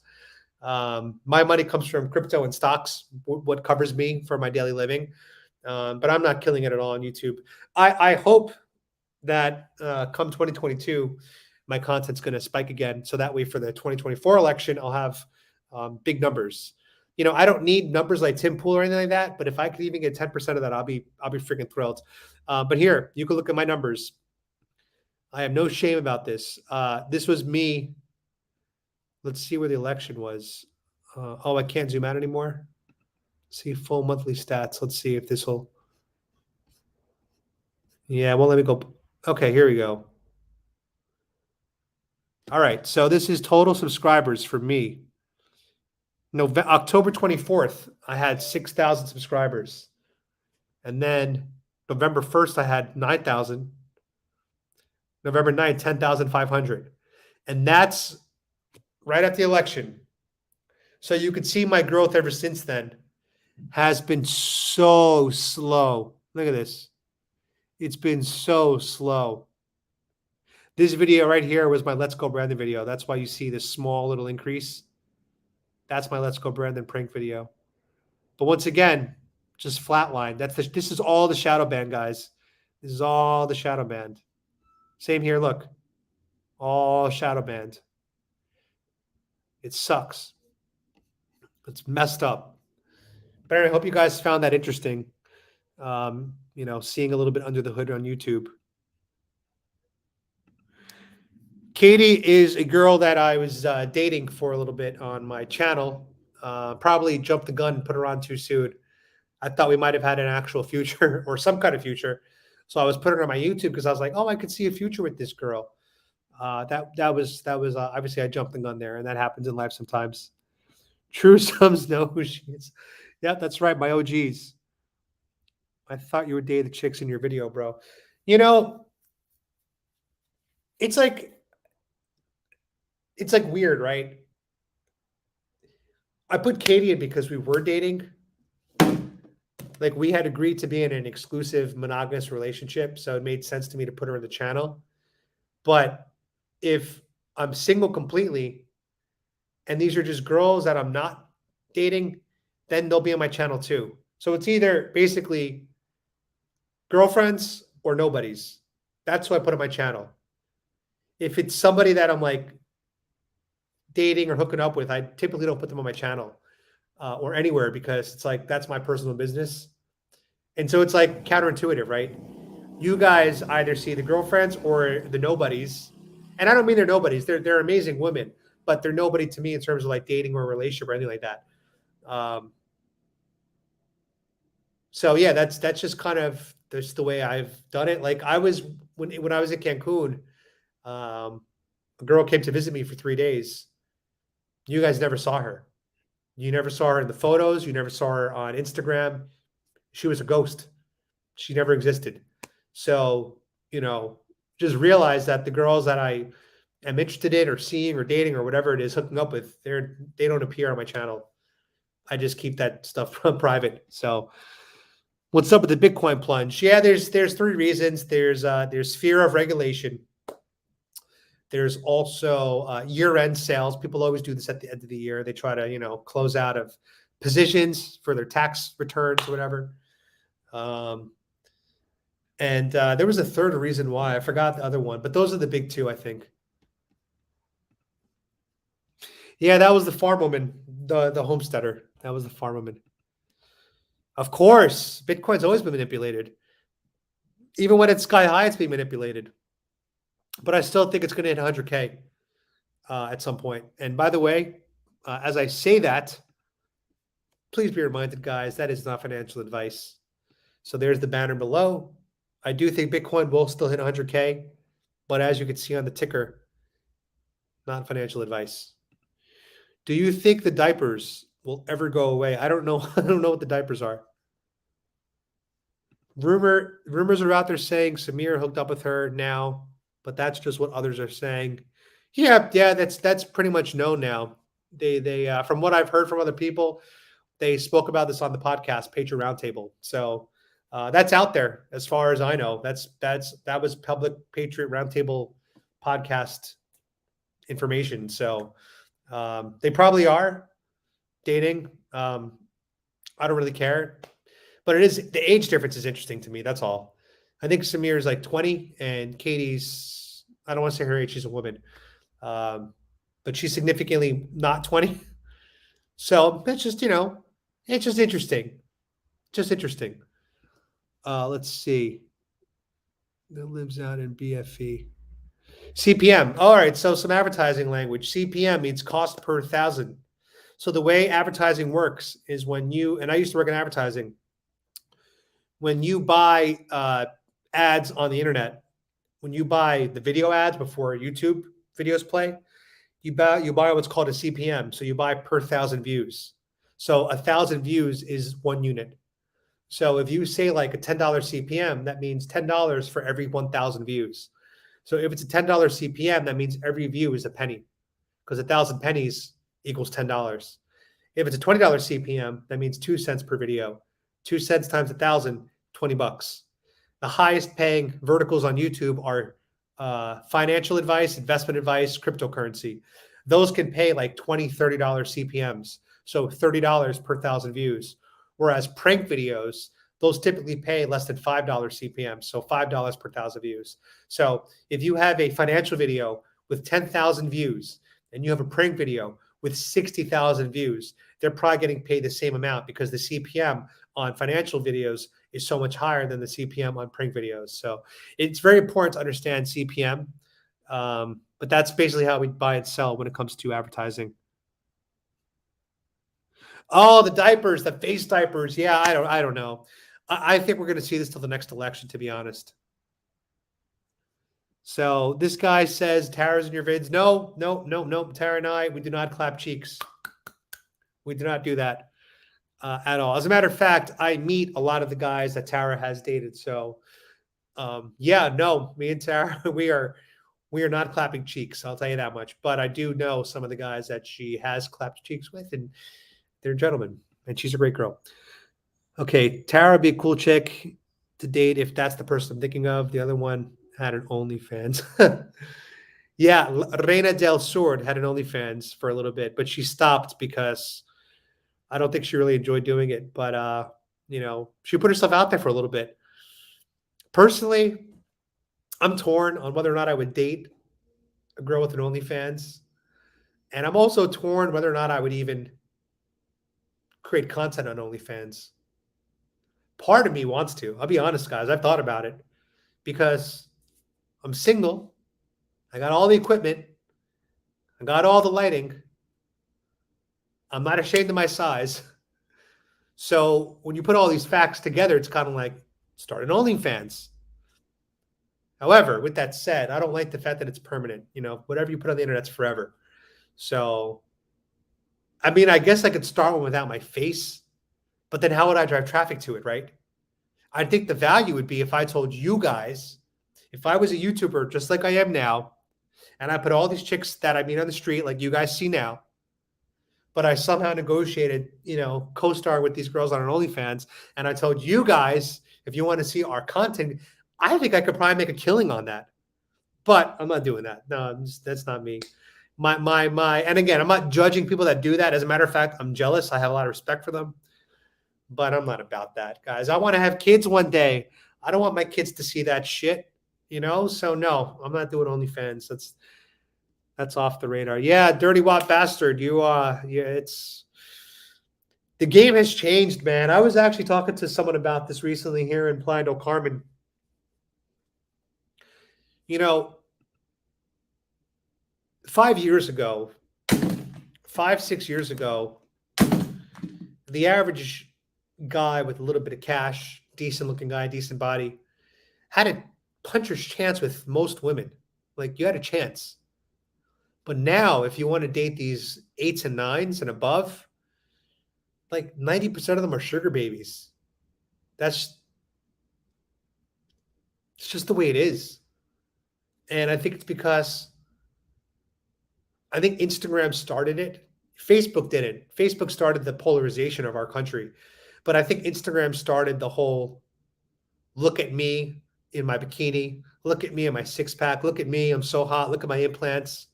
My money comes from crypto and stocks, what covers me for my daily living. But I'm not killing it at all on YouTube. I hope that come 2022, my content's going to spike again. So that way for the 2024 election, I'll have big numbers. You know, I don't need numbers like Tim Pool or anything like that, but if I could even get 10% of that, I'll be freaking thrilled. But here, you can look at my numbers. I have no shame about this. This was me. Let's see where the election was. Oh, I can't zoom out anymore. See full monthly stats. Let's see if this will. Yeah, well, let me go. Okay, here we go. All right, so this is total subscribers for me. October 24th, I had 6,000 subscribers. And then November 1st, I had 9,000. November 9th, 10,500. And that's right at the election. So you can see my growth ever since then has been so slow. Look at this. It's been so slow. This video right here was my Let's Go Brandon video. That's why you see this small little increase. That's my Let's Go Brandon prank video. But once again, just flatline. This is all the shadow band, guys. This is all the shadow band. Same here, look. All shadow band. It sucks. It's messed up. But anyway, I hope you guys found that interesting. You know, seeing a little bit under the hood on YouTube. Katie is a girl that I was dating for a little bit on my channel. Probably jumped the gun and put her on too soon. I thought we might have had an actual future or some kind of future. So I was putting her on my YouTube because I was like, oh, I could see a future with this girl. That was obviously I jumped the gun there, and that happens in life sometimes. True sums know who she is. Yeah, that's right. My OGs. I thought you were dating the chicks in your video, bro. You know, it's like weird, right? I put Katie in because we were dating. Like we had agreed to be in an exclusive monogamous relationship, so it made sense to me to put her in the channel. But if I'm single completely and these are just girls that I'm not dating, then they'll be on my channel too. So it's either basically girlfriends or nobodies. That's who I put on my channel. If it's somebody that I'm like dating or hooking up with, I typically don't put them on my channel or anywhere because it's like that's my personal business. And so it's like counterintuitive, right? You guys either see the girlfriends or the nobodies. And I don't mean they're nobodies. They're amazing women, but they're nobody to me in terms of like dating or a relationship or anything like that. So yeah, that's just kind of that's the way I've done it. Like I was when I was in Cancun, a girl came to visit me for 3 days. You guys never saw her. You never saw her in the photos. You never saw her on Instagram. She was a ghost. She never existed. So you know, just realize that the girls that I am interested in or seeing or dating or whatever it is hooking up with, they don't appear on my channel. I just keep that stuff private. So what's up with the Bitcoin plunge? Yeah, there's three reasons. There's fear of regulation. There's also year-end sales. People always do this at the end of the year. They try to, close out of positions for their tax returns or whatever. And there was a third reason why. I forgot the other one, but those are the big two, I think. Yeah, that was the farm woman, the homesteader. That was the farm woman. Of course, Bitcoin's always been manipulated. Even when it's sky high, it's being manipulated. But I still think it's going to hit 100K at some point. And by the way, as I say that, please be reminded, guys, that is not financial advice. So there's the banner below. I do think Bitcoin will still hit 100K, but as you can see on the ticker, not financial advice. Do you think the diapers will ever go away? I don't know. I don't know what the diapers are. Rumors are out there saying Samir hooked up with her now, but that's just what others are saying. Yeah, that's pretty much known now. They from what I've heard from other people, they spoke about this on the podcast Patriot Roundtable. So that's out there as far as I know. That was public Patriot Roundtable podcast information. So they probably are dating. I don't really care, but the age difference is interesting to me. That's all. I think Samir is like 20 and Katie's, I don't want to say her age, she's a woman. But she's significantly not 20. So that's just, it's just interesting. Just interesting. Let's see. That lives out in BFE. CPM. All right. So some advertising language. CPM means cost per thousand. So the way advertising works is and I used to work in advertising, when you buy ads on the internet, when you buy the video ads before YouTube videos play, you buy what's called a CPM. So you buy per thousand views. So 1,000 views is 1 unit. So if you say like a $10 CPM, that means $10 for every 1,000 views. So if it's a $10 CPM, that means every view is a penny, because 1,000 pennies equals $10. If it's a $20 CPM, that means 2 cents per video. 2 cents times 1,000, $20. The highest paying verticals on YouTube are financial advice, investment advice, cryptocurrency. Those can pay like $20, $30 CPMs. So $30 per 1,000 views. Whereas prank videos, those typically pay less than $5 CPM. So $5 per 1,000 views. So if you have a financial video with 10,000 views and you have a prank video with 60,000 views, they're probably getting paid the same amount, because the CPM on financial videos is so much higher than the CPM on prank videos. So it's very important to understand CPM. But that's basically how we buy and sell when it comes to advertising. Oh, the diapers, the face diapers. Yeah, I don't know. I think we're going to see this till the next election, to be honest. So this guy says Tara's in your vids. No. Tara and I, we do not clap cheeks. We do not do that at all. As a matter of fact, I meet a lot of the guys that Tara has dated. So me and Tara, we are not clapping cheeks. I'll tell you that much. But I do know some of the guys that she has clapped cheeks with, and they're gentlemen, and she's a great girl. Okay, Tara would be a cool chick to date if that's the person I'm thinking of. The other one had an OnlyFans. Yeah, Reina del Sur had an OnlyFans for a little bit, but she stopped because I don't think she really enjoyed doing it. But she put herself out there for a little bit. Personally, I'm torn on whether or not I would date a girl with an OnlyFans, and I'm also torn whether or not I would even create content on OnlyFans. Part of me wants to. I'll be honest, guys. I've thought about it because I'm single. I got all the equipment. I got all the lighting. I'm not ashamed of my size. So when you put all these facts together, it's kind of like start an OnlyFans. However, with that said, I don't like the fact that it's permanent. Whatever you put on the internet's forever. So, I mean, I guess I could start one without my face, but then how would I drive traffic to it, right? I think the value would be if I told you guys, If I was a YouTuber just like I am now, and I put all these chicks that I meet on the street, like you guys see now, but I somehow negotiated, co-star with these girls on an OnlyFans, and I told you guys, if you want to see our content, I think I could probably make a killing on that. But I'm not doing that. No, that's not me. And again, I'm not judging people that do that. As a matter of fact, I'm jealous. I have a lot of respect for them, but I'm not about that, guys. I want to have kids one day. I don't want my kids to see that shit, So no, I'm not doing OnlyFans. That's off the radar. Yeah, dirty Watt bastard. Yeah, it's the game has changed, man. I was actually talking to someone about this recently here in Playa del Carmen. You know, 5 years ago, 6 years ago, the average guy with a little bit of cash, decent looking guy, decent body, had a puncher's chance with most women. Like you had a chance. But now, if you want to date these 8s and 9s and above, like 90% of them are sugar babies. It's just the way it is. And I think it's because I think Instagram started it. Facebook didn't. Facebook started the polarization of our country. But I think Instagram started the whole look at me in my bikini, look at me in my six pack, look at me, I'm so hot, look at my implants.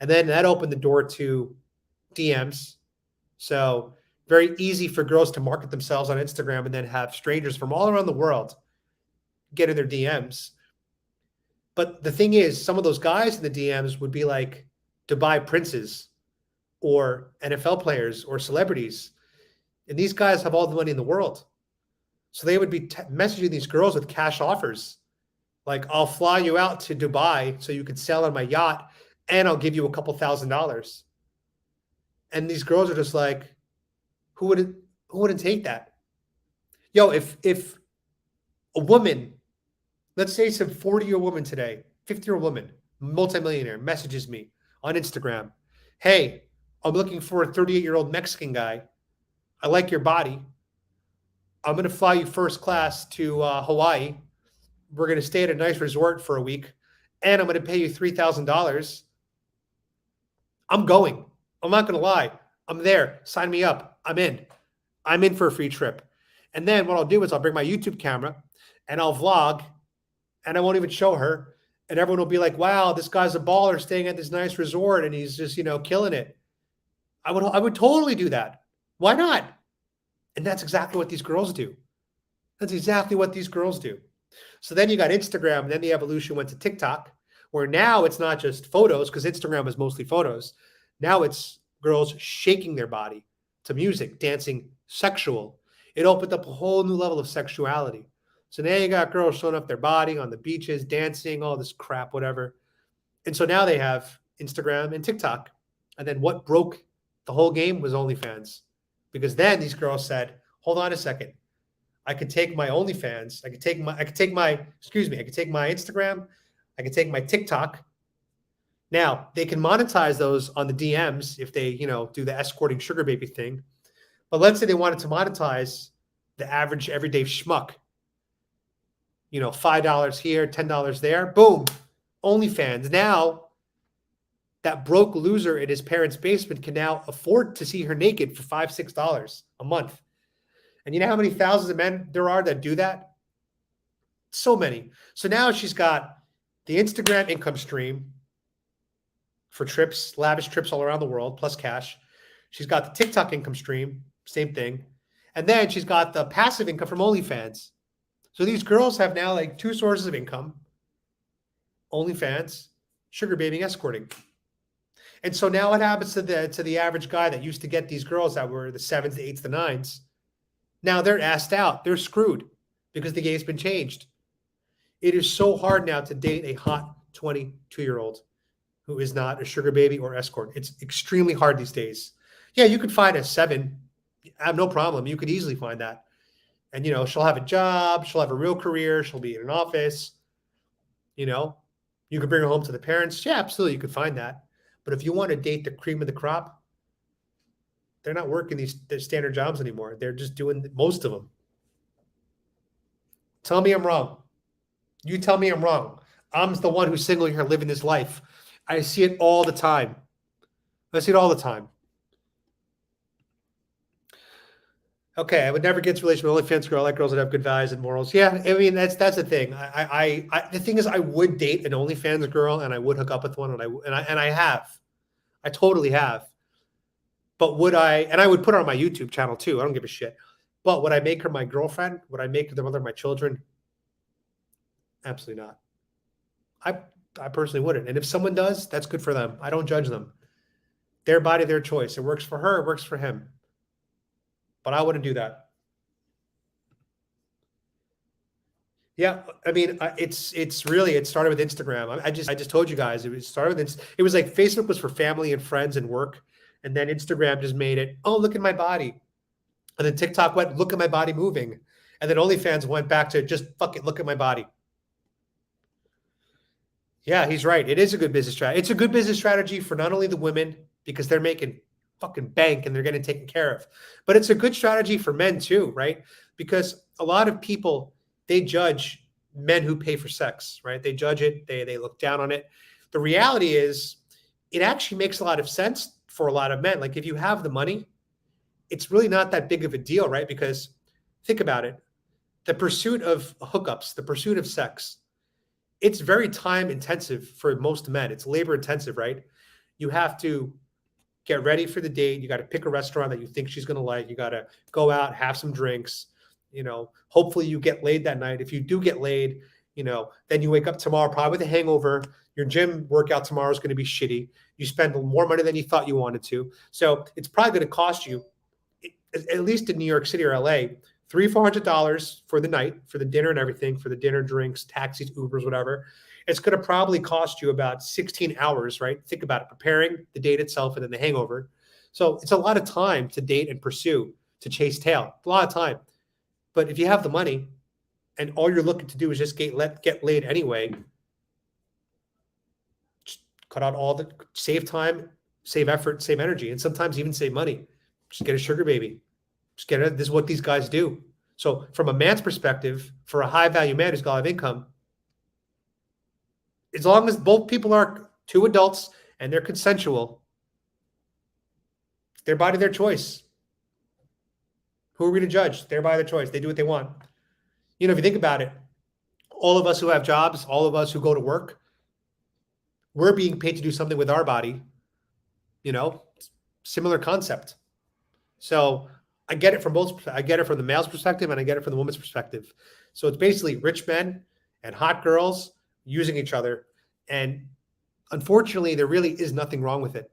And then that opened the door to DMs. So very easy for girls to market themselves on Instagram and then have strangers from all around the world get in their DMs. But the thing is, some of those guys in the DMs would be like Dubai princes or NFL players or celebrities. And these guys have all the money in the world. So they would be messaging these girls with cash offers. Like, I'll fly you out to Dubai so you could sail on my yacht and I'll give you a couple $1,000s. And these girls are just like, who wouldn't take that? Yo, if a woman, let's say some 40-year woman today, 50-year woman, multimillionaire, messages me on Instagram, hey, I'm looking for a 38-year-old Mexican guy. I like your body. I'm going to fly you first class to Hawaii. We're going to stay at a nice resort for a week, and I'm going to pay you $3,000. I'm going. I'm not going to lie. I'm there. Sign me up. I'm in. I'm in for a free trip. And then what I'll do is I'll bring my YouTube camera and I'll vlog, and I won't even show her. And everyone will be like, wow, this guy's a baller staying at this nice resort and he's just, killing it. I would totally do that. Why not? And that's exactly what these girls do. That's exactly what these girls do. So then you got Instagram, and then the evolution went to TikTok, where now it's not just photos, because Instagram is mostly photos. Now it's girls shaking their body to music, dancing, sexual. It opened up a whole new level of sexuality. So now you got girls showing up their body on the beaches, dancing, all this crap, whatever. And so now they have Instagram and TikTok. And then what broke the whole game was OnlyFans. Because then these girls said, hold on a second. I could take my OnlyFans. I could take my Instagram. I could take my TikTok. Now they can monetize those on the DMs if they, do the escorting sugar baby thing. But let's say they wanted to monetize the average everyday schmuck. $5 here, $10 there. Boom. OnlyFans. Now that broke loser in his parents' basement can now afford to see her naked for $5, $6 a month. And you know how many thousands of men there are that do that? So many. So now she's got the Instagram income stream for trips, lavish trips all around the world, plus cash. She's got the TikTok income stream, same thing. And then she's got the passive income from OnlyFans. So these girls have now like two sources of income: OnlyFans, sugar baby, escorting. And so now what happens to the average guy that used to get these girls that were the 7s, the 8s, the 9s? Now they're assed out. They're screwed because the game's been changed. It is so hard now to date a hot 22-year-old who is not a sugar baby or escort. It's extremely hard these days. Yeah, you could find a 7. I have no problem. You could easily find that. And, she'll have a job. She'll have a real career. She'll be in an office. You could bring her home to the parents. Yeah, absolutely. You could find that. But if you want to date the cream of the crop, they're not working these standard jobs anymore. They're just doing most of them. Tell me I'm wrong. You tell me I'm wrong. I'm the one who's single here living this life. I see it all the time. I see it all the time. Okay, I would never get into a relationship with OnlyFans girl. I like girls that have good values and morals. Yeah, I mean that's the thing. The thing is, I would date an OnlyFans girl, and I would hook up with one, and I have. I totally have. But would I? And I would put her on my YouTube channel too. I don't give a shit. But would I make her my girlfriend? Would I make her the mother of my children? Absolutely not. I I personally wouldn't. And if someone does, that's good for them. I don't judge them. Their body, their choice. It works for her. It works for him. But I wouldn't do that. Yeah, I mean, it's really it started with Instagram. I just told you guys it started with it was like Facebook was for family and friends and work, and then Instagram just made it. Oh, look at my body, and then TikTok went, look at my body moving, and then OnlyFans went back to just fuck it, look at my body. Yeah, he's right. It is a good business strategy. It's a good business strategy for not only the women because they're making fucking bank and they're getting taken care of, but it's a good strategy for men too, right? Because a lot of people they judge men who pay for sex, right? They judge it, they look down on it. The reality is it actually makes a lot of sense for a lot of men. Like if you have the money, it's really not that big of a deal, right? Because think about it. The pursuit of hookups, the pursuit of sex, it's very time intensive for most men. It's labor intensive, right? You have to get ready for the date. You got to pick a restaurant that you think she's going to like. You got to go out, have some drinks. Hopefully you get laid that night. If you do get laid, then you wake up tomorrow probably with a hangover. Your gym workout tomorrow is going to be shitty. You spend more money than you thought you wanted to. So it's probably going to cost you, at least in New York City or LA, $300-400 for the night, for the dinner and everything, for the dinner, drinks, taxis, Ubers, whatever. It's going to probably cost you about 16 hours, right? Think about it, preparing the date itself and then the hangover. So it's a lot of time to date and pursue, to chase tail, a lot of time. But if you have the money and all you're looking to do is just get laid anyway, just cut out all the, save time, save effort, save energy, and sometimes even save money. Just get a sugar baby. Just get it. This is what these guys do. So from a man's perspective, for a high value man who's got a lot of income, as long as both people are two adults and they're consensual, their body, their choice. Who are we to judge? Their body, their choice. They do what they want. If you think about it, all of us who have jobs, all of us who go to work, we're being paid to do something with our body. Similar concept. So I get it from both. I get it from the male's perspective and I get it from the woman's perspective. So it's basically rich men and hot girls using each other. And unfortunately, there really is nothing wrong with it.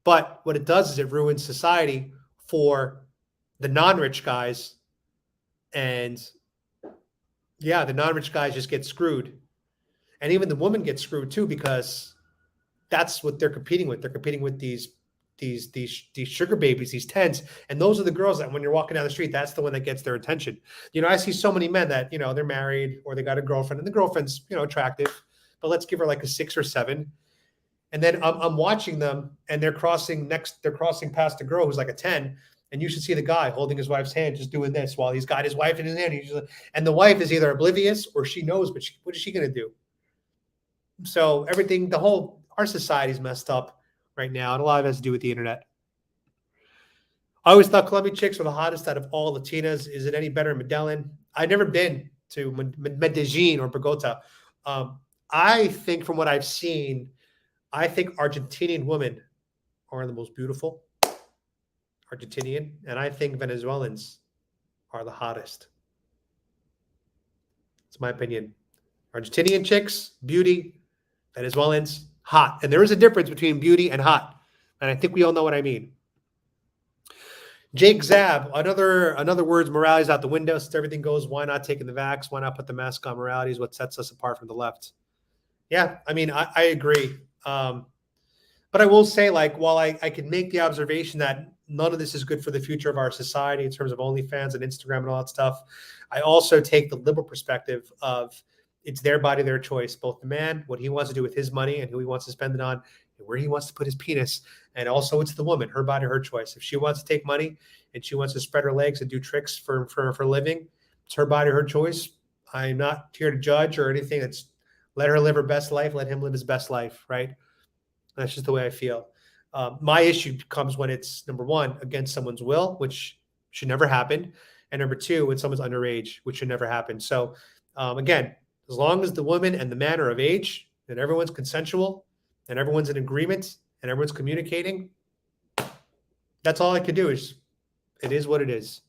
But what it does is it ruins society for the non-rich guys. And yeah, the non-rich guys just get screwed. And even the woman gets screwed too, because that's what they're competing with. They're competing with these sugar babies, these tens. And those are the girls that when you're walking down the street, that's the one that gets their attention. I see so many men that, they're married or they got a girlfriend and the girlfriend's, attractive, but let's give her like a 6 or 7. And then I'm watching them and they're crossing past a girl who's like a 10. And you should see the guy holding his wife's hand, just doing this while he's got his wife in his hand. And the wife is either oblivious or she knows, but what is she going to do? So our society's messed up right now. And a lot of it has to do with the internet. I always thought Colombian chicks were the hottest out of all Latinas. Is it any better in Medellin? I've never been to Medellin or Bogota. I think from what I've seen, I think Argentinian women are the most beautiful. Argentinian, and I think Venezuelans are the hottest. It's my opinion. Argentinian chicks, beauty. Venezuelans, hot. And there is a difference between beauty and hot. And I think we all know what I mean. Jake Zab, another words, morality is out the window. Since everything goes, why not taking the vax? Why not put the mask on? Morality is what sets us apart from the left. Yeah, I mean, I agree. But I will say, like, while I can make the observation that none of this is good for the future of our society in terms of OnlyFans and Instagram and all that stuff, I also take the liberal perspective of it's their body, their choice. Both the man, what he wants to do with his money and who he wants to spend it on, and where he wants to put his penis. And also it's the woman, her body, her choice. If she wants to take money and she wants to spread her legs and do tricks for a living, it's her body, her choice. I'm not here to judge or anything. It's let her live her best life. Let him live his best life, right? That's just the way I feel. My issue comes when it's number one against someone's will, which should never happen, and number two when someone's underage, which should never happen. So again, as long as the woman and the man are of age and everyone's consensual and everyone's in agreement and everyone's communicating, that's all I could do. Is it is what it is.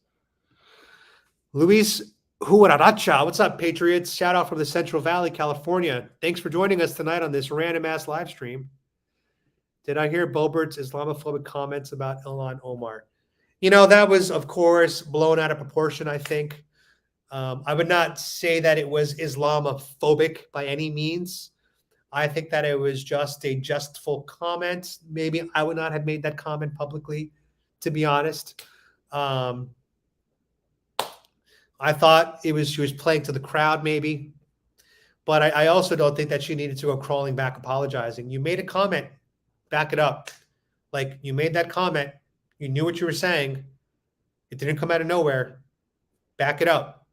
Luis Huaracha, what's up, Patriots? Shout out from the Central Valley, California. Thanks for joining us tonight on this random ass live stream. Did I hear Bobert's Islamophobic comments about Ilhan Omar? That was, of course, blown out of proportion, I think. I would not say that it was Islamophobic by any means. I think that it was just a jestful comment. Maybe I would not have made that comment publicly, to be honest. I thought she was playing to the crowd, maybe. But I also don't think that she needed to go crawling back apologizing. You made a comment. Back it up. Like, you made that comment. You knew what you were saying. It didn't come out of nowhere. Back it up.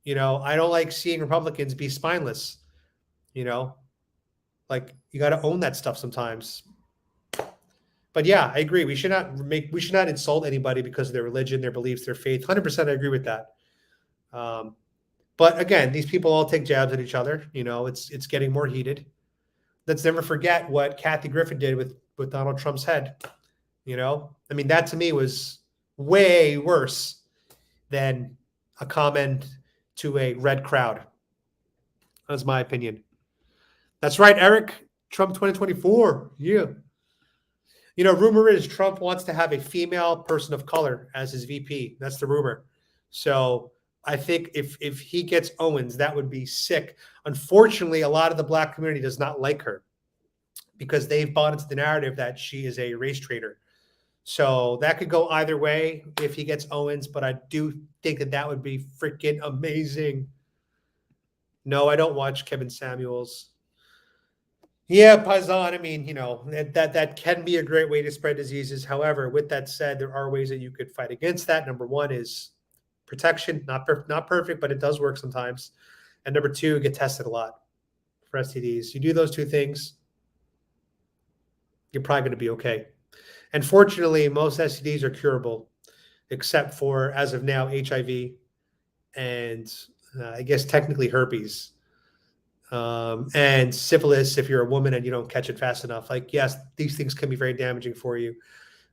I don't like seeing Republicans be spineless. Like, you got to own that stuff sometimes. But yeah, I agree. We should not insult anybody because of their religion, their beliefs, their faith. 100% I agree with that. But again, these people all take jabs at each other. It's getting more heated. Let's never forget what Kathy Griffin did with Donald Trump's head. That to me was way worse than a comment to a red crowd. That's my opinion. That's right, Eric. Trump 2024. Yeah. Rumor is Trump wants to have a female person of color as his VP. That's the rumor. So I think if he gets Owens, that would be sick. Unfortunately, a lot of the black community does not like her because they've bought into the narrative that she is a race traitor. So that could go either way if he gets Owens, but I do think that would be freaking amazing. No, I don't watch Kevin Samuels. Yeah, Paisan, that can be a great way to spread diseases. However, with that said, there are ways that you could fight against that. Number one is protection, not perfect, but it does work sometimes. And number two, get tested a lot for STDs. You do those two things, you're probably going to be okay. And fortunately, most STDs are curable, except for, as of now, HIV and I guess technically herpes. And syphilis, if you're a woman and you don't catch it fast enough. Like, yes, these things can be very damaging for you.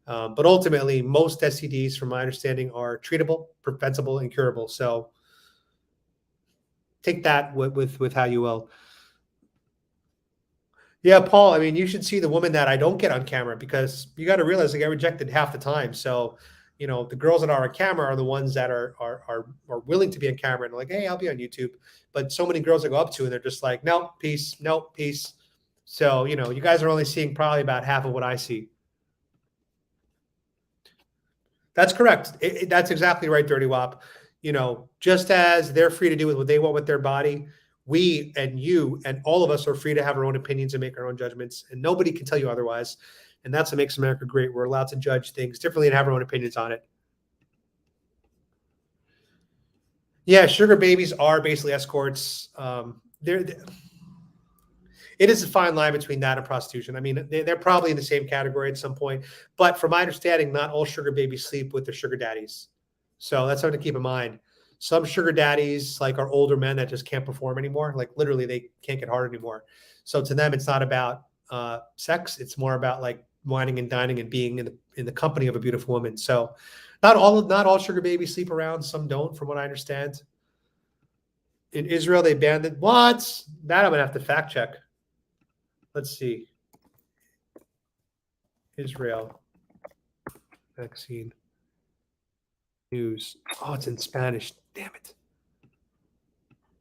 But ultimately, most STDs, from my understanding, are treatable, preventable, and curable. So take that with how you will. Yeah, Paul, you should see the woman that I don't get on camera, because you got to realize I get rejected half the time. So, the girls that are on camera are the ones that are willing to be on camera and like, hey, I'll be on YouTube. But so many girls I go up to and they're just like, no, peace, no, peace. So, you guys are only seeing probably about half of what I see. That's correct. That's exactly right, Dirty Wop. Just as they're free to do what they want with their body, we and you and all of us are free to have our own opinions and make our own judgments, and nobody can tell you otherwise. And that's what makes America great. We're allowed to judge things differently and have our own opinions on it. Yeah, sugar babies are basically escorts. It is a fine line between that and prostitution. They're probably in the same category at some point. But from my understanding, not all sugar babies sleep with their sugar daddies. So that's something to keep in mind. Some sugar daddies are older men that just can't perform anymore. Like, literally, they can't get hard anymore. So to them, it's not about sex. It's more about whining and dining and being in the company of a beautiful woman. So not all sugar babies sleep around. Some don't, from what I understand. In Israel, they banned it. What? That I'm gonna have to fact check. Let's see. Israel vaccine news. Oh, it's in Spanish. Damn it.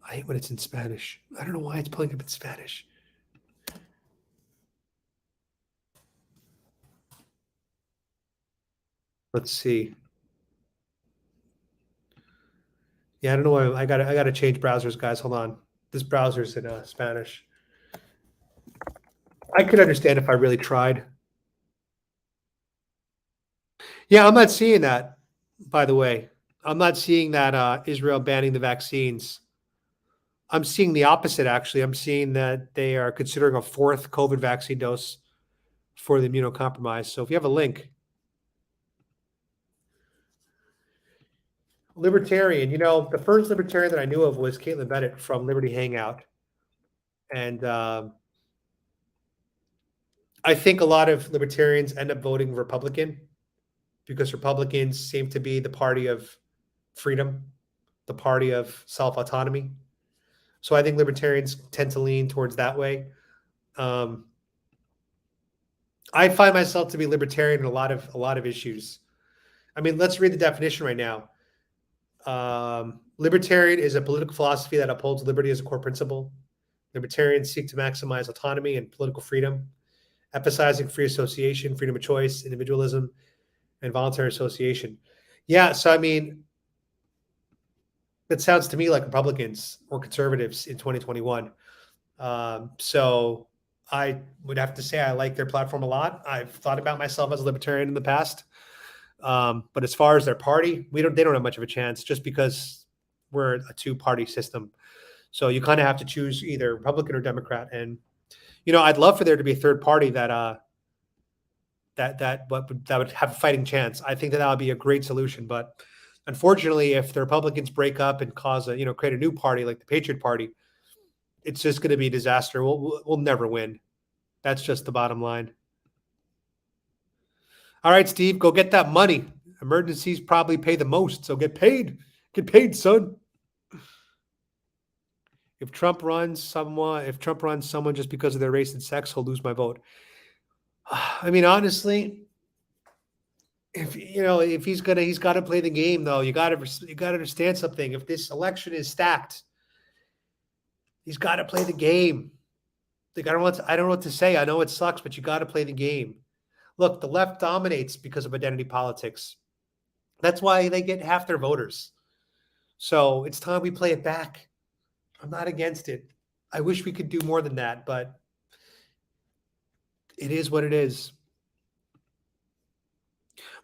I hate when it's in Spanish. I don't know why it's pulling up in Spanish. Let's see. Yeah, I don't know why. I gotta change browsers, guys. Hold on. This browser's in Spanish. I could understand if I really tried. Yeah, I'm not seeing that, by the way. I'm not seeing that Israel banning the vaccines. I'm seeing the opposite, actually. I'm seeing that they are considering a fourth COVID vaccine dose for the immunocompromised. So if you have a link, libertarian, the first libertarian that I knew of was Caitlin Bennett from Liberty Hangout. And I think a lot of libertarians end up voting Republican because Republicans seem to be the party of freedom, the party of self autonomy. So I think libertarians tend to lean towards that way. Um, I find myself to be libertarian in a lot of issues. I mean, let's read the definition right now. Libertarian is a political philosophy that upholds liberty as a core principle. Libertarians seek to maximize autonomy and political freedom, emphasizing free association, freedom of choice, individualism, and voluntary association. Yeah, so I mean, it sounds to me like Republicans or conservatives in 2021. So I would have to say I like their platform a lot. I've thought about myself as a libertarian in the past. But as far as their party, they don't have much of a chance just because we're a two-party system. So you kind of have to choose either Republican or Democrat. And I'd love for there to be a third party that would have a fighting chance. I think that would be a great solution. But unfortunately, if the Republicans break up and create a new party like the Patriot Party, it's just going to be a disaster. We'll never win. That's just the bottom line. All right, Steve, go get that money. Emergencies probably pay the most, so get paid. Get paid, son. If Trump runs someone just because of their race and sex, he'll lose my vote. I mean, honestly, if he's got to play the game, though. You got to understand something. If this election is stacked, he's got to play the game. Like, I don't know what to say. I know it sucks, but you got to play the game. Look, the left dominates because of identity politics. That's why they get half their voters. So it's time we play it back. I'm not against it. I wish we could do more than that, but it is what it is.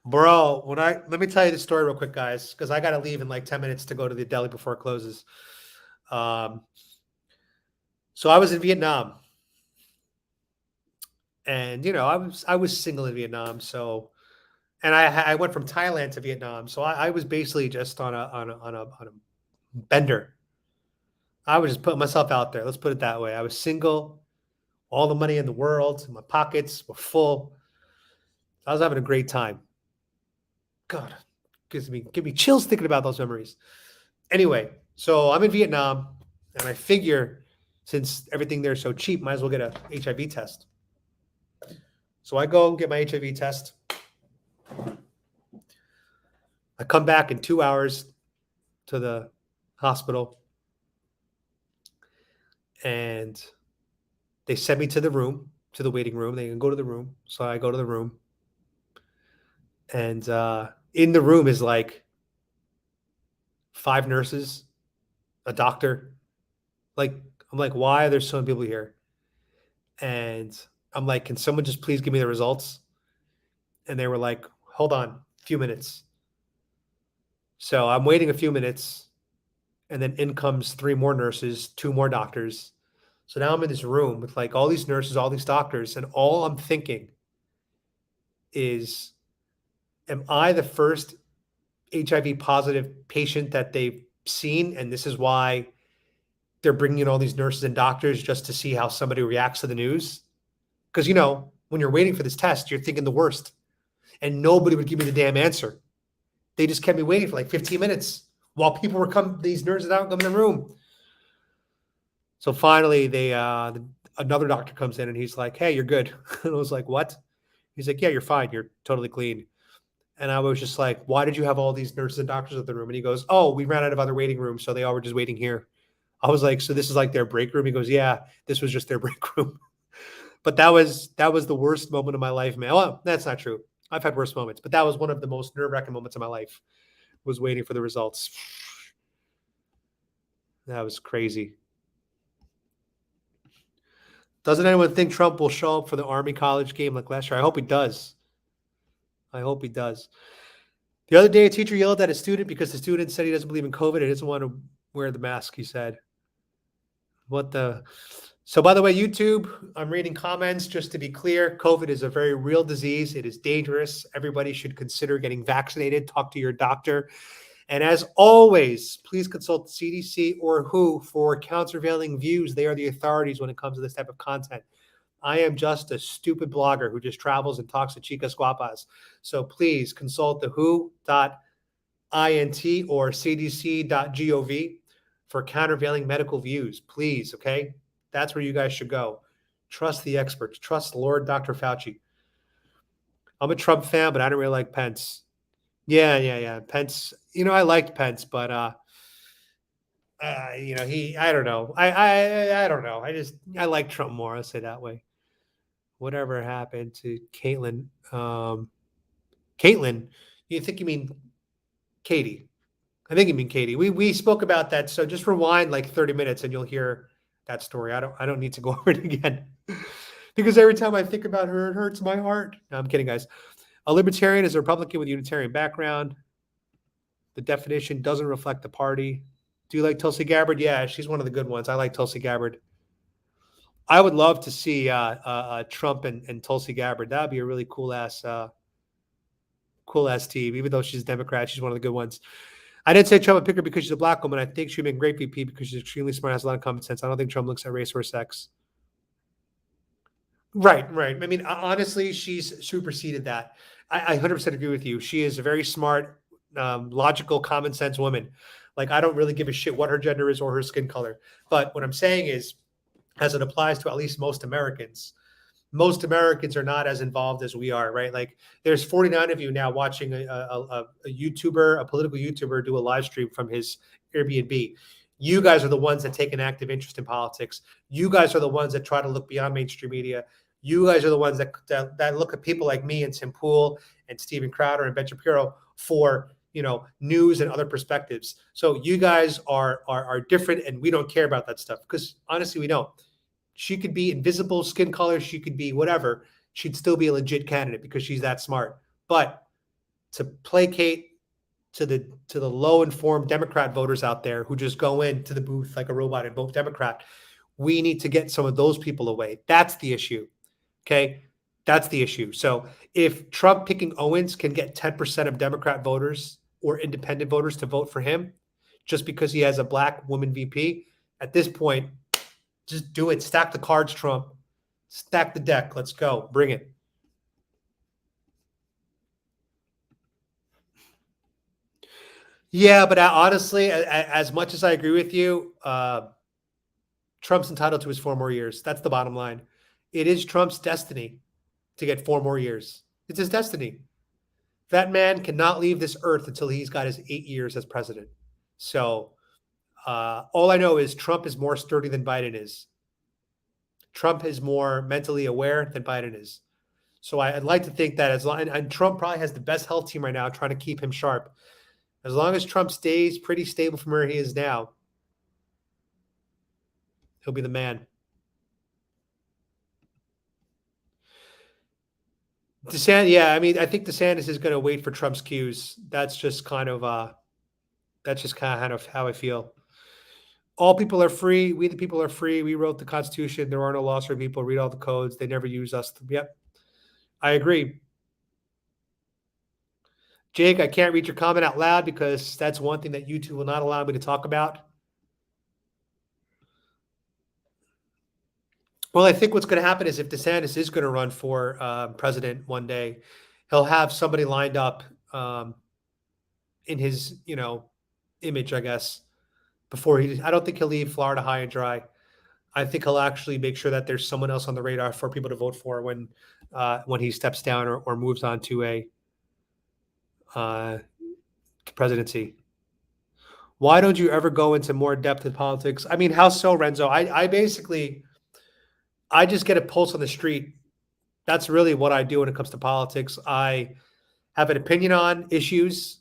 Bro, let me tell you the story real quick, guys, because I got to leave in like 10 minutes to go to the deli before it closes. So I was in Vietnam, and I was single in Vietnam. So, and I went from Thailand to Vietnam, so I was basically just on a bender. I was just putting myself out there. Let's put it that way. I was single, all the money in the world, my pockets were full. I was having a great time. God, give me chills thinking about those memories. Anyway, so I'm in Vietnam, and I figure since everything there is so cheap, might as well get a HIV test. So I go get my HIV test. I come back in 2 hours to the hospital, and they send me to the waiting room. They can go to the room. So I go to the room, and in the room is like 5 nurses, a doctor. Like, I'm like, why are there so many people here? And I'm like, can someone just please give me the results? And they were like, hold on, a few minutes. So I'm waiting a few minutes, and then in comes 3 more nurses, 2 more doctors. So now I'm in this room with like all these nurses, all these doctors, and all I'm thinking is, am I the first HIV positive patient that they've seen? And this is why they're bringing in all these nurses and doctors just to see how somebody reacts to the news. Because, when you're waiting for this test, you're thinking the worst. And nobody would give me the damn answer. They just kept me waiting for like 15 minutes while people were these nurses out coming in the room. So finally, another doctor comes in and he's like, hey, you're good. And I was like, what? He's like, yeah, you're fine. You're totally clean. And I was just like, why did you have all these nurses and doctors in the room? And he goes, oh, we ran out of other waiting rooms, so they all were just waiting here. I was like, so this is like their break room? He goes, yeah, this was just their break room. But that was the worst moment of my life, man. Well, that's not true. I've had worse moments, but that was one of the most nerve-wracking moments of my life, was waiting for the results. That was crazy. Doesn't anyone think Trump will show up for the Army college game like last year? I hope he does. I hope he does. The other day, a teacher yelled at a student because the student said he doesn't believe in COVID and doesn't want to wear the mask, he said. What the? So, by the way, YouTube, I'm reading comments just to be clear. COVID is a very real disease. It is dangerous. Everybody should consider getting vaccinated. Talk to your doctor. And as always, please consult the CDC or WHO for countervailing views. They are the authorities when it comes to this type of content. I am just a stupid blogger who just travels and talks to chicas guapas. So please consult the WHO.int or CDC.gov for countervailing medical views. Please, okay? That's where you guys should go. Trust the experts. Trust Lord Dr. Fauci. I'm a Trump fan, but I don't really like Pence. Yeah. Pence, I liked Pence, but I don't know. I don't know. I like Trump more. I'll say that way. Whatever happened to Caitlyn? Caitlyn, you mean Katie? I think you mean Katie. We spoke about that. So just rewind like 30 minutes and you'll hear that story. I don't need to go over it again because every time I think about her, it hurts my heart. No, I'm kidding, guys. A libertarian is a Republican with a Unitarian background. The definition doesn't reflect the party. Do you like Tulsi Gabbard? Yeah, she's one of the good ones. I like Tulsi Gabbard. I would love to see Trump and Tulsi Gabbard. That would be a really cool ass team. Even though she's a Democrat, she's one of the good ones. I didn't say Trump would pick her because she's a black woman. I think she'd make a great VP because she's extremely smart, has a lot of common sense. I don't think Trump looks at race or sex. Right. I mean, honestly, she's superseded that. I 100% agree with you. She is a very smart, logical, common sense woman. Like, I don't really give a shit what her gender is or her skin color. But what I'm saying is, as it applies to at least most Americans are not as involved as we are, right? Like, there's 49 of you now watching a YouTuber, a political YouTuber, do a live stream from his Airbnb. You guys are the ones that take an active interest in politics. You guys are the ones that try to look beyond mainstream media. You guys are the ones that look at people like me and Tim Pool and Steven Crowder and Ben Shapiro for news and other perspectives. So you guys are different, and we don't care about that stuff because honestly, we don't. She could be invisible skin color. She could be whatever. She'd still be a legit candidate because she's that smart. But to placate to the low informed Democrat voters out there who just go into the booth like a robot and vote Democrat, we need to get some of those people away. That's the issue. Okay. That's the issue. So if Trump picking Owens can get 10% of Democrat voters or independent voters to vote for him just because he has a black woman VP, at this point, just do it. Stack the cards, Trump. Stack the deck. Let's go. Bring it. Yeah, but honestly, as much as I agree with you, Trump's entitled to his 4 more years. That's the bottom line. It is Trump's destiny to get 4 more years. It's his destiny. That man cannot leave this earth until he's got his 8 years as president. So all I know is Trump is more sturdy than Biden is. Trump is more mentally aware than Biden is. So I'd like to think that as long, and Trump probably has the best health team right now trying to keep him sharp. As long as Trump stays pretty stable from where he is now, he'll be the man. I mean, I think DeSantis is going to wait for Trump's cues. That's just kind of how I feel. All people are free. We, the people, are free. We wrote the Constitution. There are no laws for people. Read all the codes. They never use us. Yep. I agree. Jake, I can't read your comment out loud because that's one thing that YouTube will not allow me to talk about. Well, I think what's going to happen is if DeSantis is going to run for president one day, he'll have somebody lined up in his, image, I guess, before I don't think he'll leave Florida high and dry. I think he'll actually make sure that there's someone else on the radar for people to vote for when he steps down or moves on to a presidency. Why don't you ever go into more depth in politics? I mean, how so, Renzo? I just get a pulse on the street. That's really what I do when it comes to politics. I have an opinion on issues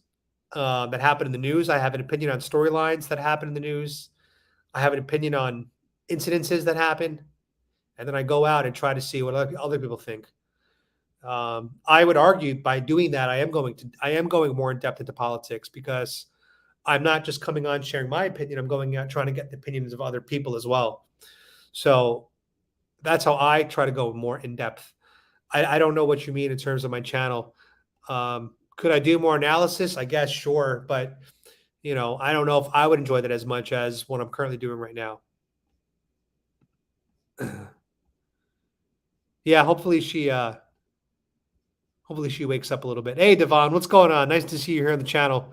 that happen in the news. I have an opinion on storylines that happen in the news. I have an opinion on incidences that happen. And then I go out and try to see what other people think. I would argue by doing that, I am going more in depth into politics because I'm not just coming on sharing my opinion. I'm going out trying to get the opinions of other people as well. So that's how I try to go more in depth. I don't know what you mean in terms of my channel. Could I do more analysis? I guess, sure. But, I don't know if I would enjoy that as much as what I'm currently doing right now. Yeah, hopefully she wakes up a little bit. Hey, Devon, what's going on? Nice to see you here on the channel.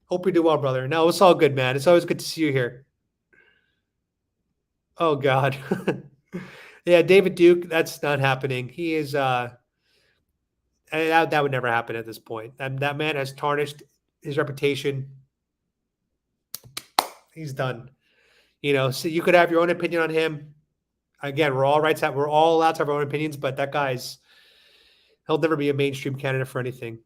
Hope you do well, brother. No, it's all good, man. It's always good to see you here. Oh God. Yeah, David Duke, that's not happening. He is that would never happen at this point. That man has tarnished his reputation. He's done. So you could have your own opinion on him. Again, we're all allowed to have our own opinions, but that he'll never be a mainstream candidate for anything.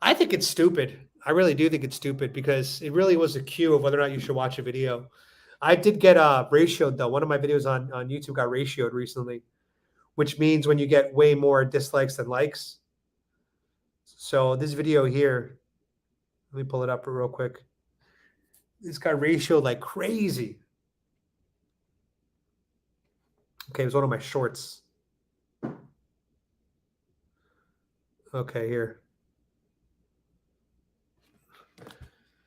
I think it's stupid. I really do think it's stupid because it really was a cue of whether or not you should watch a video. I did get ratioed though. One of my videos on YouTube got ratioed recently, which means when you get way more dislikes than likes. So this video here, let me pull it up real quick. This got ratioed like crazy. Okay, it was one of my shorts. Okay, here.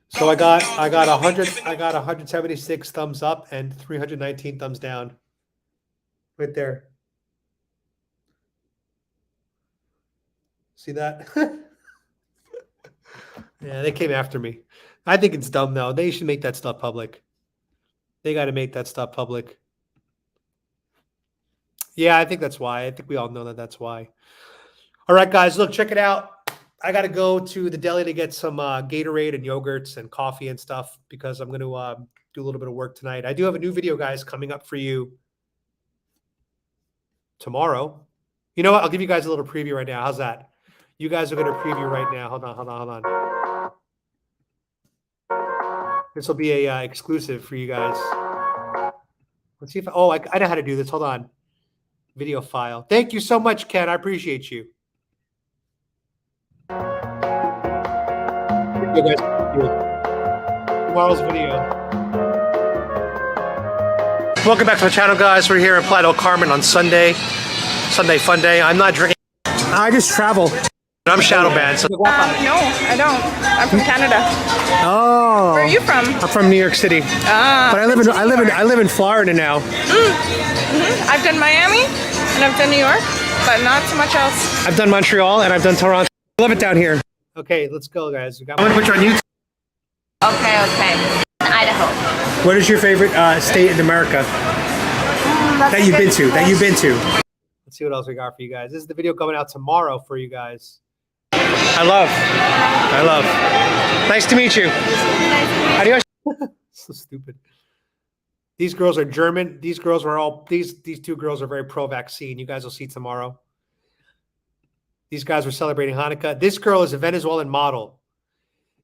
So I got 176 thumbs up and 319 thumbs down. Right there. See that? Yeah, they came after me. I think it's dumb though. They should make that stuff public. They got to make that stuff public. Yeah, I think that's why. I think we all know that that's why. All right, guys, look, check it out. I got to go to the deli to get some Gatorade and yogurts and coffee and stuff because I'm going to do a little bit of work tonight. I do have a new video, guys, coming up for you tomorrow. You know what? I'll give you guys a little preview right now. How's that? You guys are going to preview right now. Hold on. This will be a exclusive for you guys. Let's see if I know how to do this. Hold on. Video file. Thank you so much, Ken. I appreciate you. You guys, tomorrow's video. Welcome back to my channel, guys. We're here in Playa del Carmen on Sunday fun day. I'm not drinking. I just travel. I'm shadowbanned. So no, I don't. I'm from Canada. Oh. Where are you from? I'm from New York City. But I live in Florida now. I've done Miami and I've done New York, but not so much else. I've done Montreal and I've done Toronto. I love it down here. Okay, let's go, guys. I'm gonna put you on YouTube. Okay. Idaho. What is your favorite state in America that you've been to? Let's see what else we got for you guys. This is the video coming out tomorrow for you guys. I love. Nice to meet you. Adios. So stupid. These girls are German. These girls were these two girls are very pro-vaccine. You guys will see tomorrow. These guys were celebrating Hanukkah. This girl is a Venezuelan model,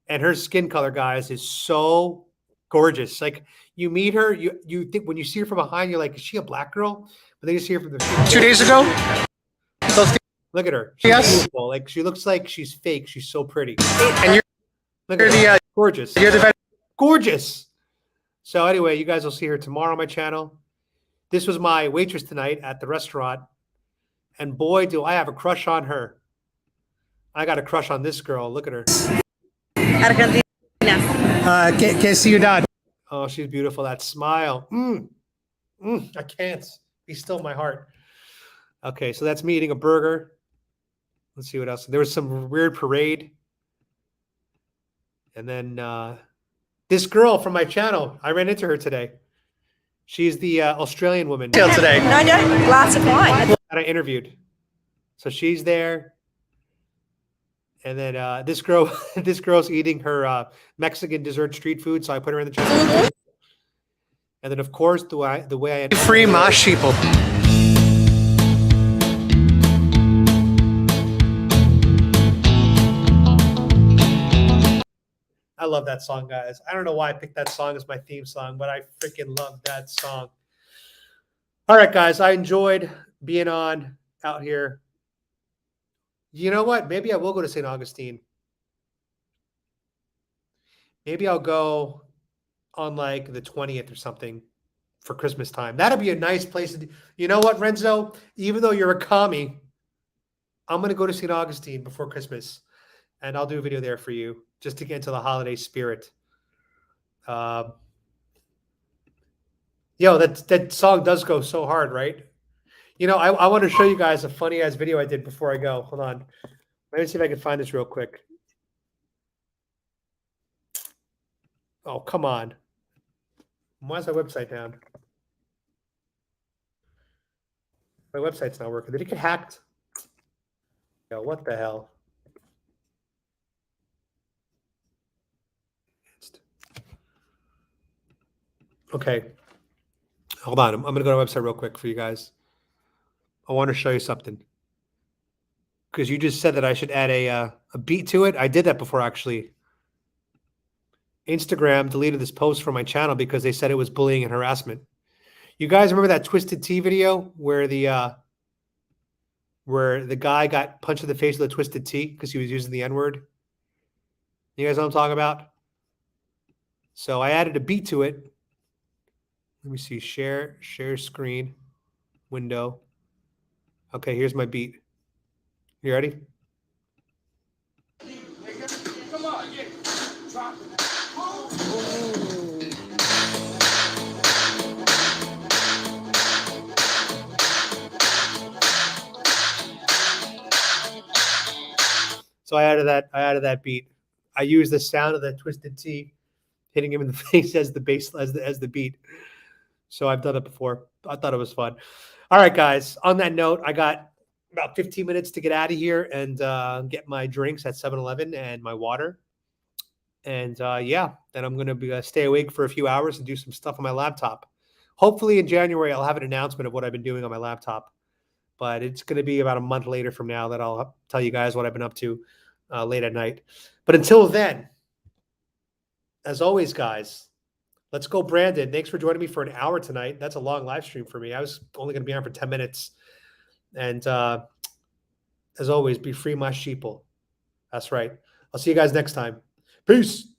and her skin color, guys, is so gorgeous. Like you meet her, you think when you see her from behind, you're like, is she a black girl? But then you see her from the 2 days ago. Look at her. She's beautiful. Like she looks like she's fake. She's so pretty. And you're gorgeous. You're the gorgeous. So anyway, you guys will see her tomorrow on my channel. This was my waitress tonight at the restaurant. And boy, do I have a crush on her. I got a crush on this girl. Look at her. Can't see your dad. Oh, she's beautiful. That smile. I can't. Be still my heart. Okay, so that's me eating a burger. Let's see what else. There was some weird parade. And then this girl from my channel, I ran into her today. She's the Australian woman. Today. No, glass of wine. That I interviewed. So she's there. And then this girl's eating her Mexican dessert street food. So I put her in the chat. And then, of course, the way I free mosh people. I love that song, guys. I don't know why I picked that song as my theme song, but I freaking love that song. All right, guys, I enjoyed being on out here. You know what? Maybe I will go to St. Augustine. Maybe I'll go on like the 20th or something. for Christmas time. That'd be a nice place to do. You know what, Renzo? Even though you're a commie, I'm going to go to St. Augustine before Christmas, and I'll do a video there for you just to get into the holiday spirit. Yo, that song does go so hard, right? You know, I want to show you guys a funny ass video I did before I go. Hold on. Let me see if I can find this real quick. Oh, come on. Why is my website down? My website's not working. Did it get hacked? Yo, what the hell? Okay. Hold on. I'm going to go to our website real quick for you guys. I want to show you something. Because you just said that I should add a beat to it. I did that before, actually. Instagram deleted this post from my channel because they said it was bullying and harassment. You guys remember that Twisted Tea video where the guy got punched in the face with a twisted tea because he was using the N-word? You guys know what I'm talking about? So I added a beat to it. Let me see. Share screen window. Okay, here's my beat. You ready? Come on, yeah. Drop it. So I added that beat. I used the sound of the twisted T hitting him in the face as the bass as the beat. So I've done it before. I thought it was fun. All right, guys. On that note, I got about 15 minutes to get out of here and get my drinks at 7-Eleven and my water. And yeah, then I'm going to stay awake for a few hours and do some stuff on my laptop. Hopefully in January, I'll have an announcement of what I've been doing on my laptop. But it's going to be about a month later from now that I'll tell you guys what I've been up to late at night. But until then, as always, guys, let's go, Brandon. Thanks for joining me for an hour tonight. That's a long live stream for me. I was only going to be on for 10 minutes. And as always, be free, my sheeple. That's right. I'll see you guys next time. Peace.